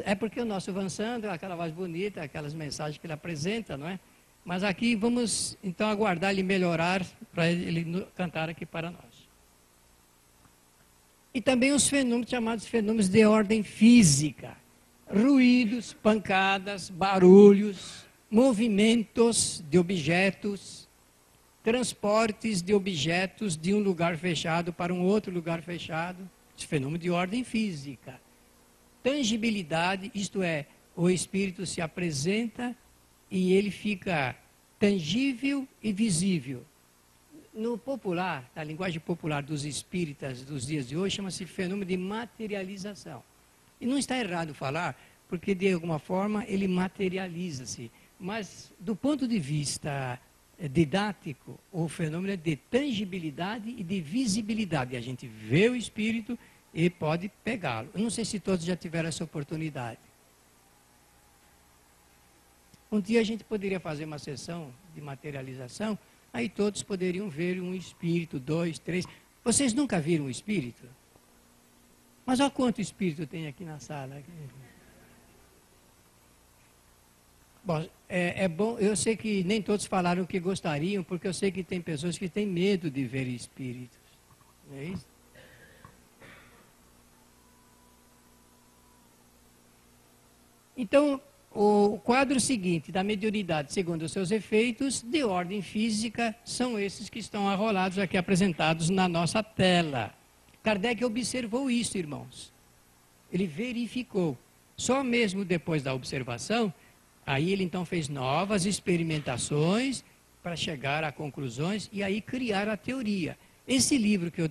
É porque o nosso Vansandro, aquela voz bonita, aquelas mensagens que ele apresenta, não é? Mas aqui vamos então aguardar ele melhorar para ele cantar aqui para nós. E também os fenômenos chamados fenômenos de ordem física. Ruídos, pancadas, barulhos, movimentos de objetos, transportes de objetos de um lugar fechado para um outro lugar fechado. Esse fenômeno de ordem física. Tangibilidade, isto é, o espírito se apresenta e ele fica tangível e visível. No popular, na linguagem popular dos espíritas dos dias de hoje, chama-se fenômeno de materialização. E não está errado falar, porque de alguma forma ele materializa-se. Mas do ponto de vista didático, o fenômeno é de tangibilidade e de visibilidade. A gente vê o espírito e pode pegá-lo. Eu não sei se todos já tiveram essa oportunidade. Um dia a gente poderia fazer uma sessão de materialização, aí todos poderiam ver um espírito, 2, 3. Vocês nunca viram um espírito? Mas olha quanto espírito tem aqui na sala. Bom, é bom, eu sei que nem todos falaram o que gostariam, porque eu sei que tem pessoas que têm medo de ver espíritos. Não é isso? Então, o quadro seguinte da mediunidade, segundo os seus efeitos, de ordem física, são esses que estão arrolados aqui, apresentados na nossa tela. Kardec observou isso, irmãos. Ele verificou. Só mesmo depois da observação, aí ele então fez novas experimentações para chegar a conclusões e aí criar a teoria. Esse livro que eu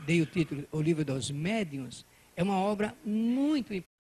dei o título, O Livro dos Médiuns, é uma obra muito importante.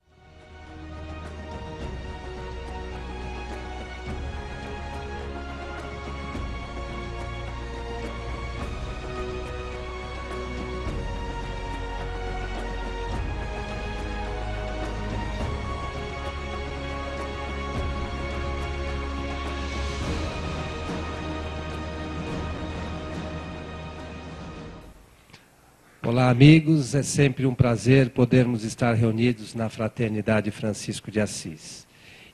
Olá, amigos. É sempre um prazer podermos estar reunidos na Fraternidade Francisco de Assis.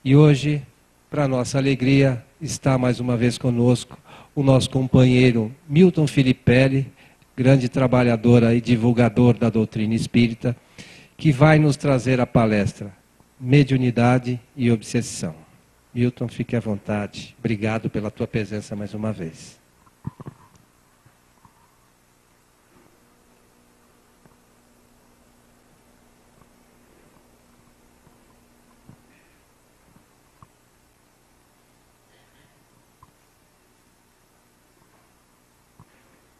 E hoje, para nossa alegria, está mais uma vez conosco o nosso companheiro Milton Filipelli, grande trabalhador e divulgador da doutrina espírita, que vai nos trazer a palestra Mediunidade e Obsessão. Milton, fique à vontade. Obrigado pela tua presença mais uma vez.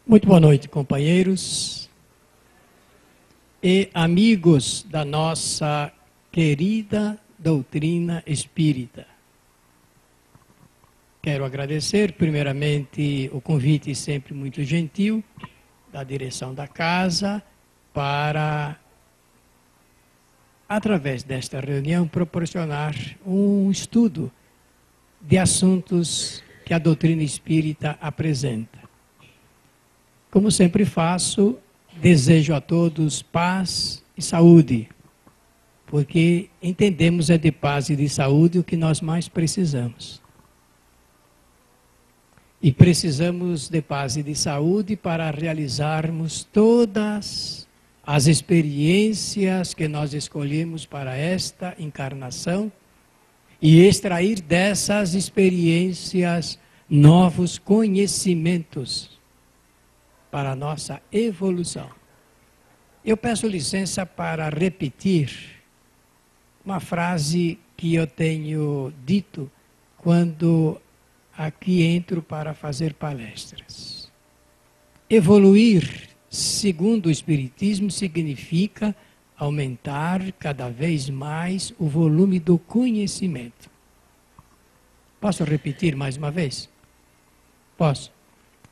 Muito boa noite, companheiros e amigos da nossa querida doutrina espírita. Quero agradecer, primeiramente, o convite sempre muito gentil da direção da casa para através desta reunião, proporcionar um estudo de assuntos que a doutrina espírita apresenta. Como sempre faço, desejo a todos paz e saúde, porque entendemos é de paz e de saúde o que nós mais precisamos. E precisamos de paz e de saúde para realizarmos todas as experiências que nós escolhemos para esta encarnação e extrair dessas experiências novos conhecimentos para a nossa evolução. Eu peço licença para repetir uma frase que eu tenho dito quando aqui entro para fazer palestras. Evoluir, segundo o Espiritismo, significa aumentar cada vez mais o volume do conhecimento. Posso repetir mais uma vez? Posso.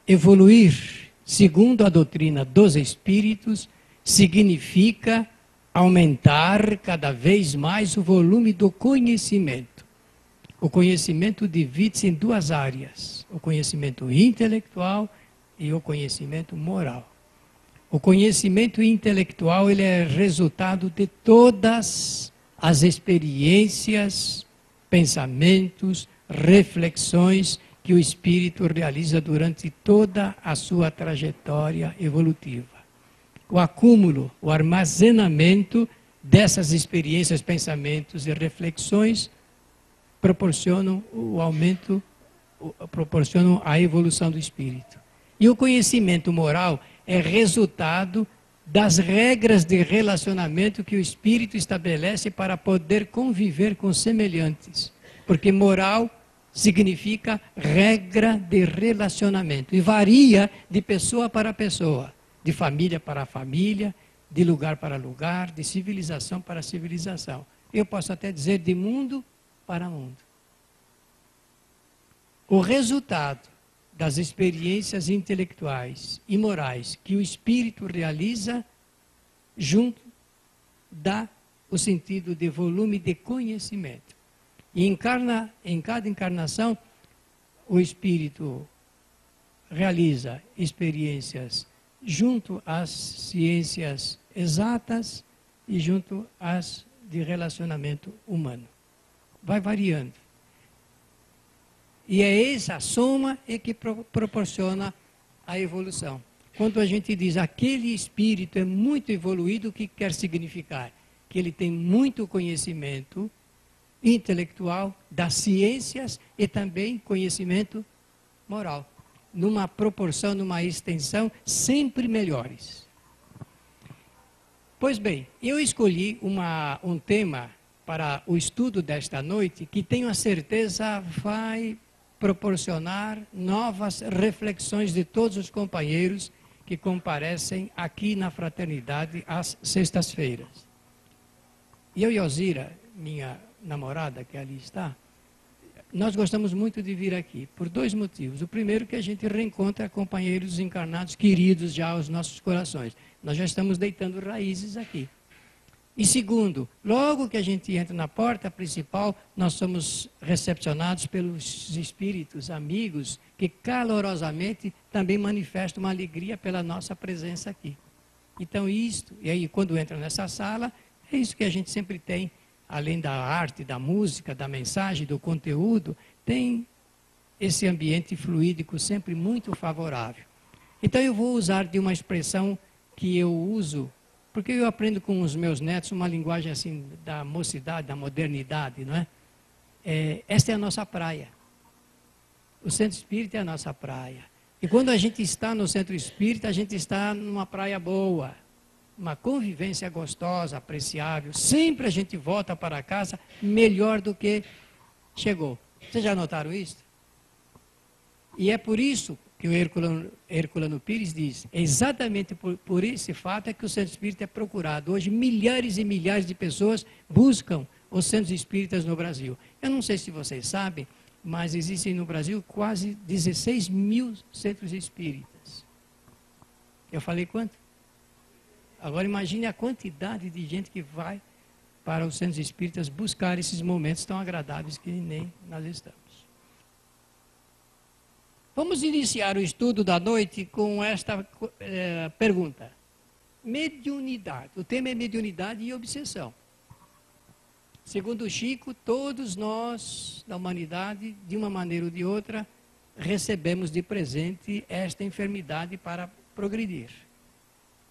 Evoluir, segundo a doutrina dos Espíritos, significa aumentar cada vez mais o volume do conhecimento. O conhecimento divide-se em duas áreas, o conhecimento intelectual e o conhecimento moral. O conhecimento intelectual ele é resultado de todas as experiências, pensamentos, reflexões que o espírito realiza durante toda a sua trajetória evolutiva. O acúmulo, o armazenamento dessas experiências, pensamentos e reflexões proporcionam o aumento, proporcionam a evolução do espírito. E o conhecimento moral é resultado das regras de relacionamento que o espírito estabelece para poder conviver com semelhantes. Porque moral significa regra de relacionamento e varia de pessoa para pessoa, de família para família, de lugar para lugar, de civilização para civilização. Eu posso até dizer de mundo para mundo. O resultado das experiências intelectuais e morais que o espírito realiza junto dá o sentido de volume de conhecimento. E em cada encarnação, o espírito realiza experiências junto às ciências exatas e junto às de relacionamento humano. Vai variando. E é essa soma que proporciona a evolução. Quando a gente diz aquele espírito é muito evoluído, o que quer significar? Que ele tem muito conhecimento intelectual das ciências e também conhecimento moral. Numa proporção, numa extensão sempre melhores. Pois bem, eu escolhi um tema para o estudo desta noite, que tenho a certeza vai proporcionar novas reflexões de todos os companheiros que comparecem aqui na fraternidade às sextas-feiras. E eu e Alzira, minha namorada que ali está, nós gostamos muito de vir aqui, por dois motivos. O primeiro que a gente reencontra companheiros encarnados, queridos já aos nossos corações. Nós já estamos deitando raízes aqui. E segundo, logo que a gente entra na porta principal, nós somos recepcionados pelos espíritos amigos que calorosamente também manifestam uma alegria pela nossa presença aqui. Então isto, e aí quando entra nessa sala, é isso que a gente sempre tem, além da arte, da música, da mensagem, do conteúdo, tem esse ambiente fluídico sempre muito favorável. Então eu vou usar de uma expressão que eu uso porque eu aprendo com os meus netos uma linguagem assim da mocidade, da modernidade, não é? Esta é a nossa praia. O centro espírita é a nossa praia. E quando a gente está no centro espírita, a gente está numa praia boa, uma convivência gostosa, apreciável. Sempre a gente volta para casa melhor do que chegou. Vocês já notaram isso? E é por isso que o Herculano Pires diz, exatamente por esse fato é que o centro espírita é procurado. Hoje milhares e milhares de pessoas buscam os centros espíritas no Brasil. Eu não sei se vocês sabem, mas existem no Brasil quase 16 mil centros espíritas. Eu falei quanto? Agora imagine a quantidade de gente que vai para os centros espíritas buscar esses momentos tão agradáveis que nem nós estamos. Vamos iniciar o estudo da noite com esta pergunta. Mediunidade. O tema é mediunidade e obsessão. Segundo Chico, todos nós, da humanidade, de uma maneira ou de outra, recebemos de presente esta enfermidade para progredir.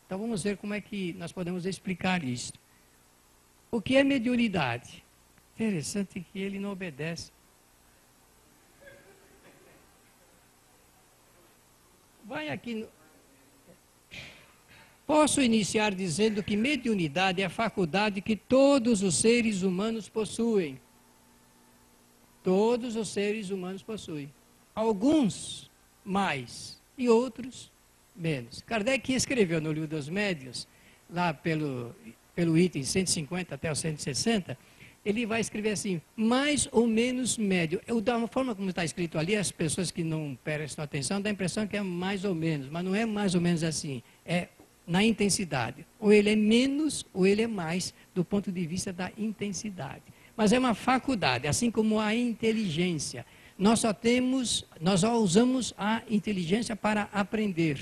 Então vamos ver como é que nós podemos explicar isso. O que é mediunidade? Interessante que ele não obedece. Vai aqui. Posso iniciar dizendo que mediunidade é a faculdade que todos os seres humanos possuem. Todos os seres humanos possuem. Alguns mais e outros menos. Kardec escreveu no Livro dos Médiuns, lá pelo item 150 até o 160, ele vai escrever assim, mais ou menos médio. Da forma como está escrito ali, as pessoas que não prestam atenção, dá a impressão que é mais ou menos, mas não é mais ou menos assim, é na intensidade. Ou ele é menos, ou ele é mais, do ponto de vista da intensidade. Mas é uma faculdade, assim como a inteligência. Nós só usamos a inteligência para aprender.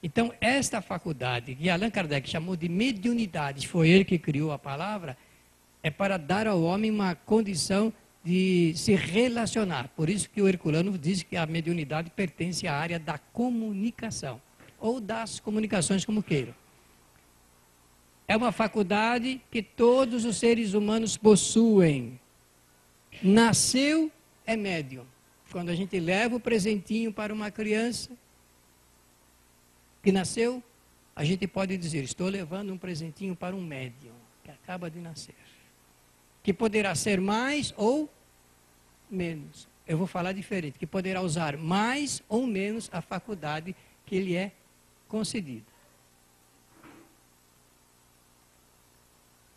Então, esta faculdade, que Allan Kardec chamou de mediunidade, foi ele que criou a palavra, é para dar ao homem uma condição de se relacionar. Por isso que o Herculano diz que a mediunidade pertence à área da comunicação, ou das comunicações, como queiram. É uma faculdade que todos os seres humanos possuem. Nasceu, é médium. Quando a gente leva o presentinho para uma criança que nasceu, a gente pode dizer, estou levando um presentinho para um médium que acaba de nascer. Que poderá ser mais ou menos. Eu vou falar diferente, que poderá usar mais ou menos a faculdade que lhe é concedida.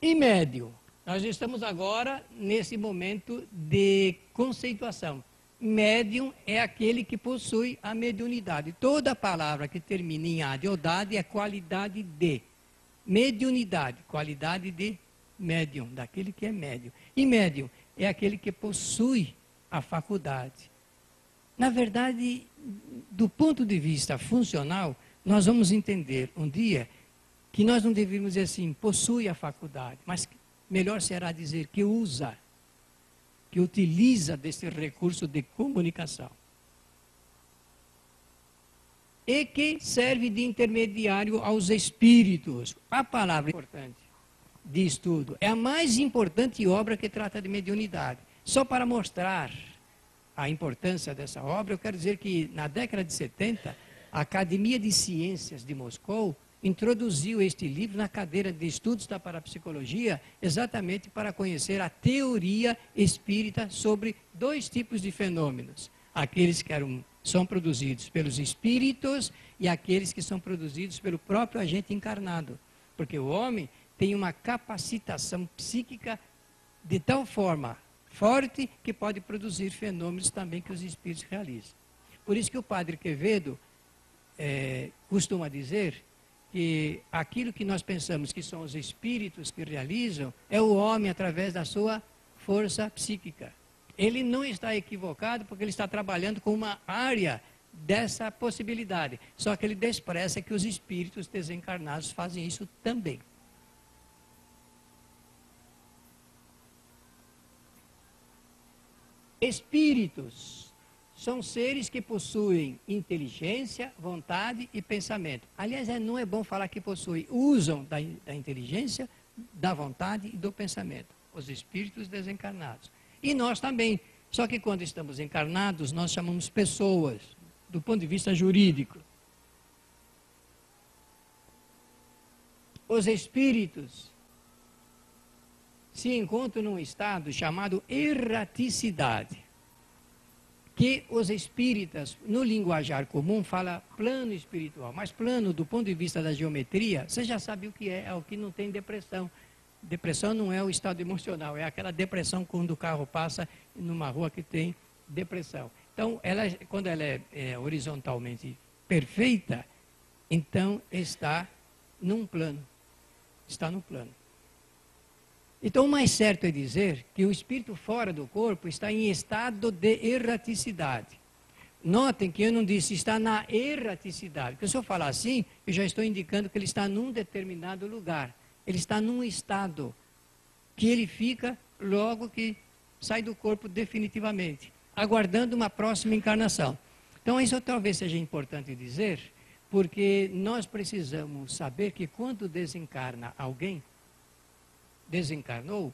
E médium? Nós estamos agora nesse momento de conceituação. Médium é aquele que possui a mediunidade. Toda palavra que termina em "ade" ou "dade" é qualidade de. Mediunidade, qualidade de médium, daquele que é médium. E médium é aquele que possui a faculdade. Na verdade, do ponto de vista funcional, nós vamos entender um dia que nós não deveríamos dizer assim, possui a faculdade, mas melhor será dizer que usa, que utiliza desse recurso de comunicação. E que serve de intermediário aos espíritos. A palavra importante de estudo é a mais importante obra que trata de mediunidade. Só para mostrar a importância dessa obra, eu quero dizer que na década de 70, a Academia de Ciências de Moscou introduziu este livro na cadeira de estudos da parapsicologia, exatamente para conhecer a teoria espírita sobre dois tipos de fenômenos. Aqueles que são produzidos pelos espíritos e aqueles que são produzidos pelo próprio agente encarnado. Porque o homem tem uma capacitação psíquica de tal forma forte que pode produzir fenômenos também que os espíritos realizam. Por isso que o padre Quevedo costuma dizer que aquilo que nós pensamos que são os espíritos que realizam é o homem através da sua força psíquica. Ele não está equivocado porque ele está trabalhando com uma área dessa possibilidade. Só que ele despreza que os espíritos desencarnados fazem isso também. Espíritos são seres que possuem inteligência, vontade e pensamento. Aliás, não é bom falar que possuem, usam da inteligência, da vontade e do pensamento. Os espíritos desencarnados. E nós também. Só que quando estamos encarnados, nós chamamos pessoas, do ponto de vista jurídico. Os espíritos se encontram num estado chamado erraticidade, que os espíritas, no linguajar comum, fala plano espiritual, mas plano do ponto de vista da geometria, você já sabe o que é o que não tem depressão. Depressão não é o estado emocional, é aquela depressão quando o carro passa numa rua que tem depressão. Então, quando ela é horizontalmente perfeita, então está num plano, está no plano. Então, o mais certo é dizer que o espírito fora do corpo está em estado de erraticidade. Notem que eu não disse está na erraticidade, porque se eu falar assim, eu já estou indicando que ele está num determinado lugar. Ele está num estado que ele fica logo que sai do corpo definitivamente, aguardando uma próxima encarnação. Então, isso talvez seja importante dizer, porque nós precisamos saber que quando desencarna alguém, desencarnou,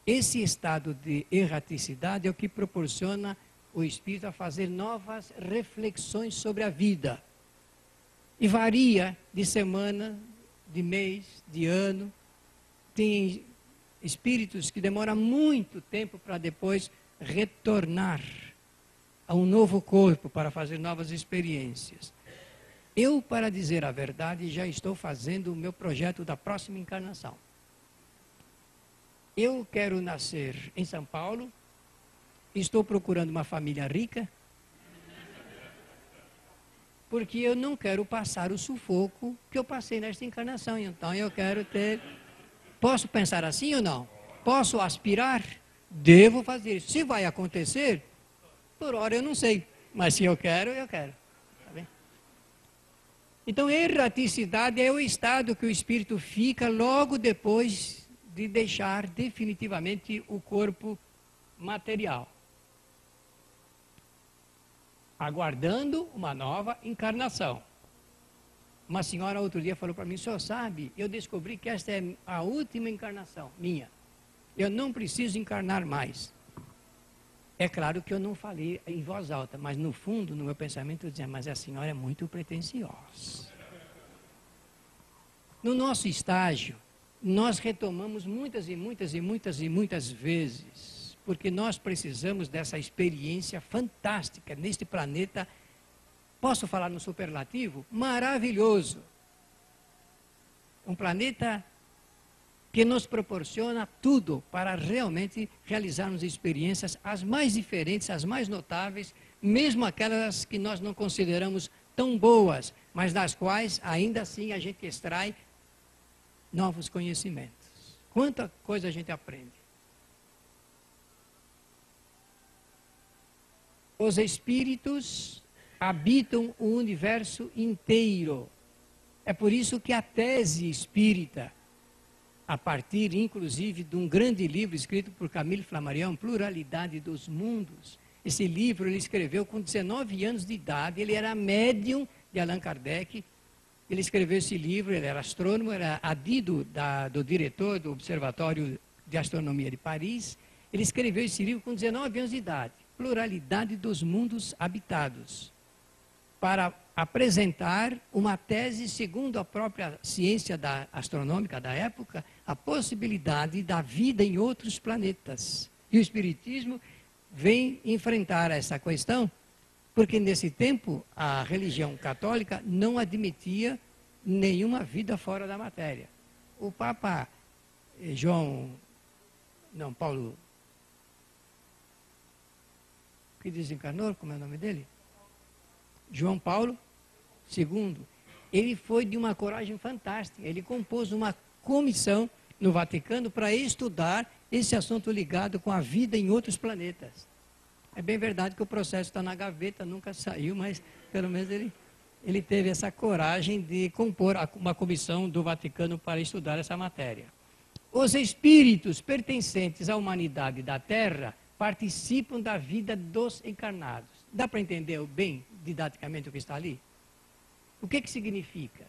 esse estado de erraticidade é o que proporciona o espírito a fazer novas reflexões sobre a vida. E varia de semana, de mês, de ano. Tem espíritos que demoram muito tempo para depois retornar a um novo corpo para fazer novas experiências. Eu, para dizer a verdade, já estou fazendo o meu projeto da próxima encarnação. Eu quero nascer em São Paulo, estou procurando uma família rica, porque eu não quero passar o sufoco que eu passei nesta encarnação. Então eu quero ter... Posso pensar assim ou não? Posso aspirar? Devo fazer isso. Se vai acontecer, por hora eu não sei. Mas se eu quero, eu quero. Tá bem? Então, erraticidade é o estado que o espírito fica logo depois de deixar definitivamente o corpo material, aguardando uma nova encarnação. Uma senhora outro dia falou para mim: o senhor sabe, eu descobri que esta é a última encarnação minha. Eu não preciso encarnar mais. É claro que eu não falei em voz alta, mas no fundo, no meu pensamento, eu dizia: mas a senhora é muito pretensiosa. No nosso estágio, nós retomamos muitas vezes, porque nós precisamos dessa experiência fantástica neste planeta. Posso falar no superlativo? Maravilhoso. Um planeta que nos proporciona tudo para realmente realizarmos experiências as mais diferentes, as mais notáveis, mesmo aquelas que nós não consideramos tão boas, mas das quais ainda assim a gente extrai novos conhecimentos. Quanta coisa a gente aprende. Os espíritos habitam o universo inteiro. É por isso que a tese espírita, a partir inclusive de um grande livro escrito por Camille Flammarion, Pluralidade dos Mundos, esse livro ele escreveu com 19 anos de idade, ele era médium de Allan Kardec. Ele escreveu esse livro, ele era astrônomo, era adido do diretor do Observatório de Astronomia de Paris. Ele escreveu esse livro com 19 anos de idade, Pluralidade dos Mundos Habitados, para apresentar uma tese, segundo a própria ciência astronômica da época, a possibilidade da vida em outros planetas. E o Espiritismo vem enfrentar essa questão, porque nesse tempo a religião católica não admitia nenhuma vida fora da matéria. O Papa Paulo, que desencarnou, como é o nome dele? João Paulo II. Ele foi de uma coragem fantástica. Ele compôs uma comissão no Vaticano para estudar esse assunto ligado com a vida em outros planetas. É bem verdade que o processo está na gaveta, nunca saiu, mas pelo menos ele teve essa coragem de compor uma comissão do Vaticano para estudar essa matéria. Os espíritos pertencentes à humanidade da Terra participam da vida dos encarnados. Dá para entender bem, didaticamente, o que está ali? O que significa?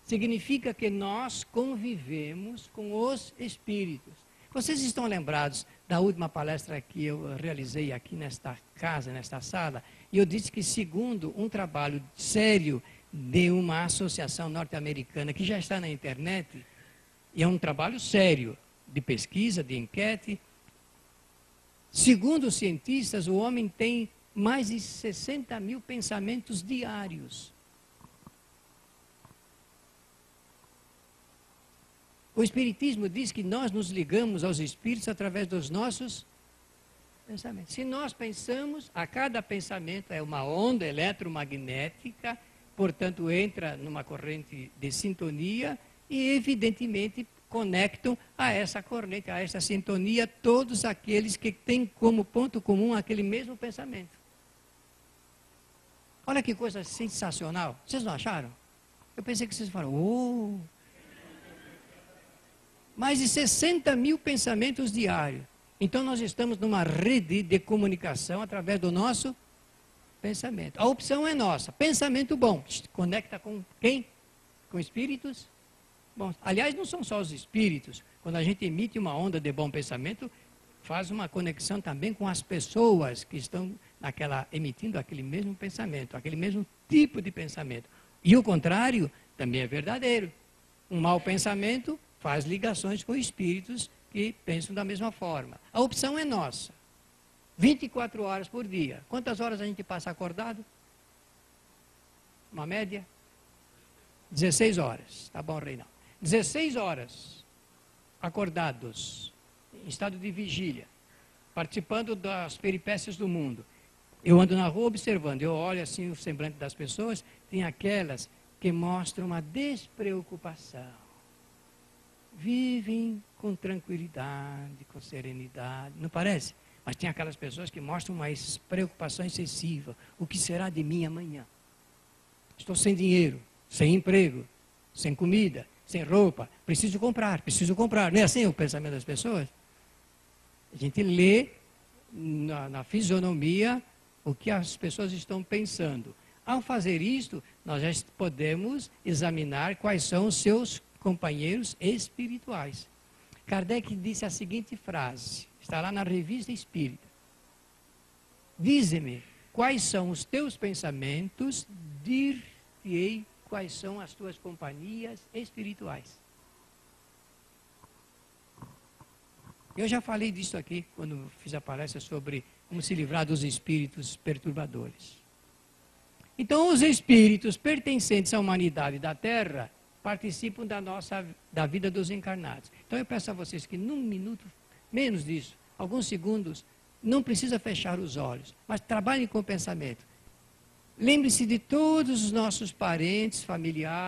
Significa que nós convivemos com os espíritos. Vocês estão lembrados da última palestra que eu realizei aqui nesta casa, nesta sala? E eu disse que, segundo um trabalho sério de uma associação norte-americana que já está na internet, e é um trabalho sério de pesquisa, de enquete, segundo os cientistas, o homem tem mais de 60 mil pensamentos diários. O Espiritismo diz que nós nos ligamos aos espíritos através dos nossos pensamentos. Se nós pensamos, a cada pensamento é uma onda eletromagnética, portanto entra numa corrente de sintonia e evidentemente conectam a essa corrente, a essa sintonia, todos aqueles que têm como ponto comum aquele mesmo pensamento. Olha que coisa sensacional. Vocês não acharam? Eu pensei que vocês falaram, oh! Mais de 60 mil pensamentos diários. Então nós estamos numa rede de comunicação através do nosso pensamento. A opção é nossa. Pensamento bom. Conecta com quem? Com espíritos? Bom, aliás, não são só os espíritos. Quando a gente emite uma onda de bom pensamento, faz uma conexão também com as pessoas que estão emitindo aquele mesmo pensamento, aquele mesmo tipo de pensamento. E o contrário também é verdadeiro. Um mau pensamento faz ligações com espíritos que pensam da mesma forma. A opção é nossa. 24 horas por dia. Quantas horas a gente passa acordado? Uma média? 16 horas. Tá bom, Reinaldo. 16 horas acordados, em estado de vigília, participando das peripécias do mundo. Eu ando na rua observando, eu olho assim o semblante das pessoas, tem aquelas que mostram uma despreocupação. Vivem com tranquilidade, com serenidade, não parece? Mas tem aquelas pessoas que mostram uma preocupação excessiva. O que será de mim amanhã? Estou sem dinheiro, sem emprego, sem comida, sem roupa. Preciso comprar, preciso comprar. Não é assim o pensamento das pessoas? A gente lê na fisionomia o que as pessoas estão pensando. Ao fazer isto, nós já podemos examinar quais são os seus companheiros espirituais. Kardec disse a seguinte frase, está lá na Revista Espírita. Dize-me quais são os teus pensamentos, dir-te-ei quais são as tuas companhias espirituais. Eu já falei disso aqui, quando fiz a palestra sobre como se livrar dos espíritos perturbadores. Então, os espíritos pertencentes à humanidade da Terra participam da vida dos encarnados. Então, eu peço a vocês que num minuto, menos disso, alguns segundos, não precisa fechar os olhos, mas trabalhem com o pensamento. Lembre-se de todos os nossos parentes, familiares,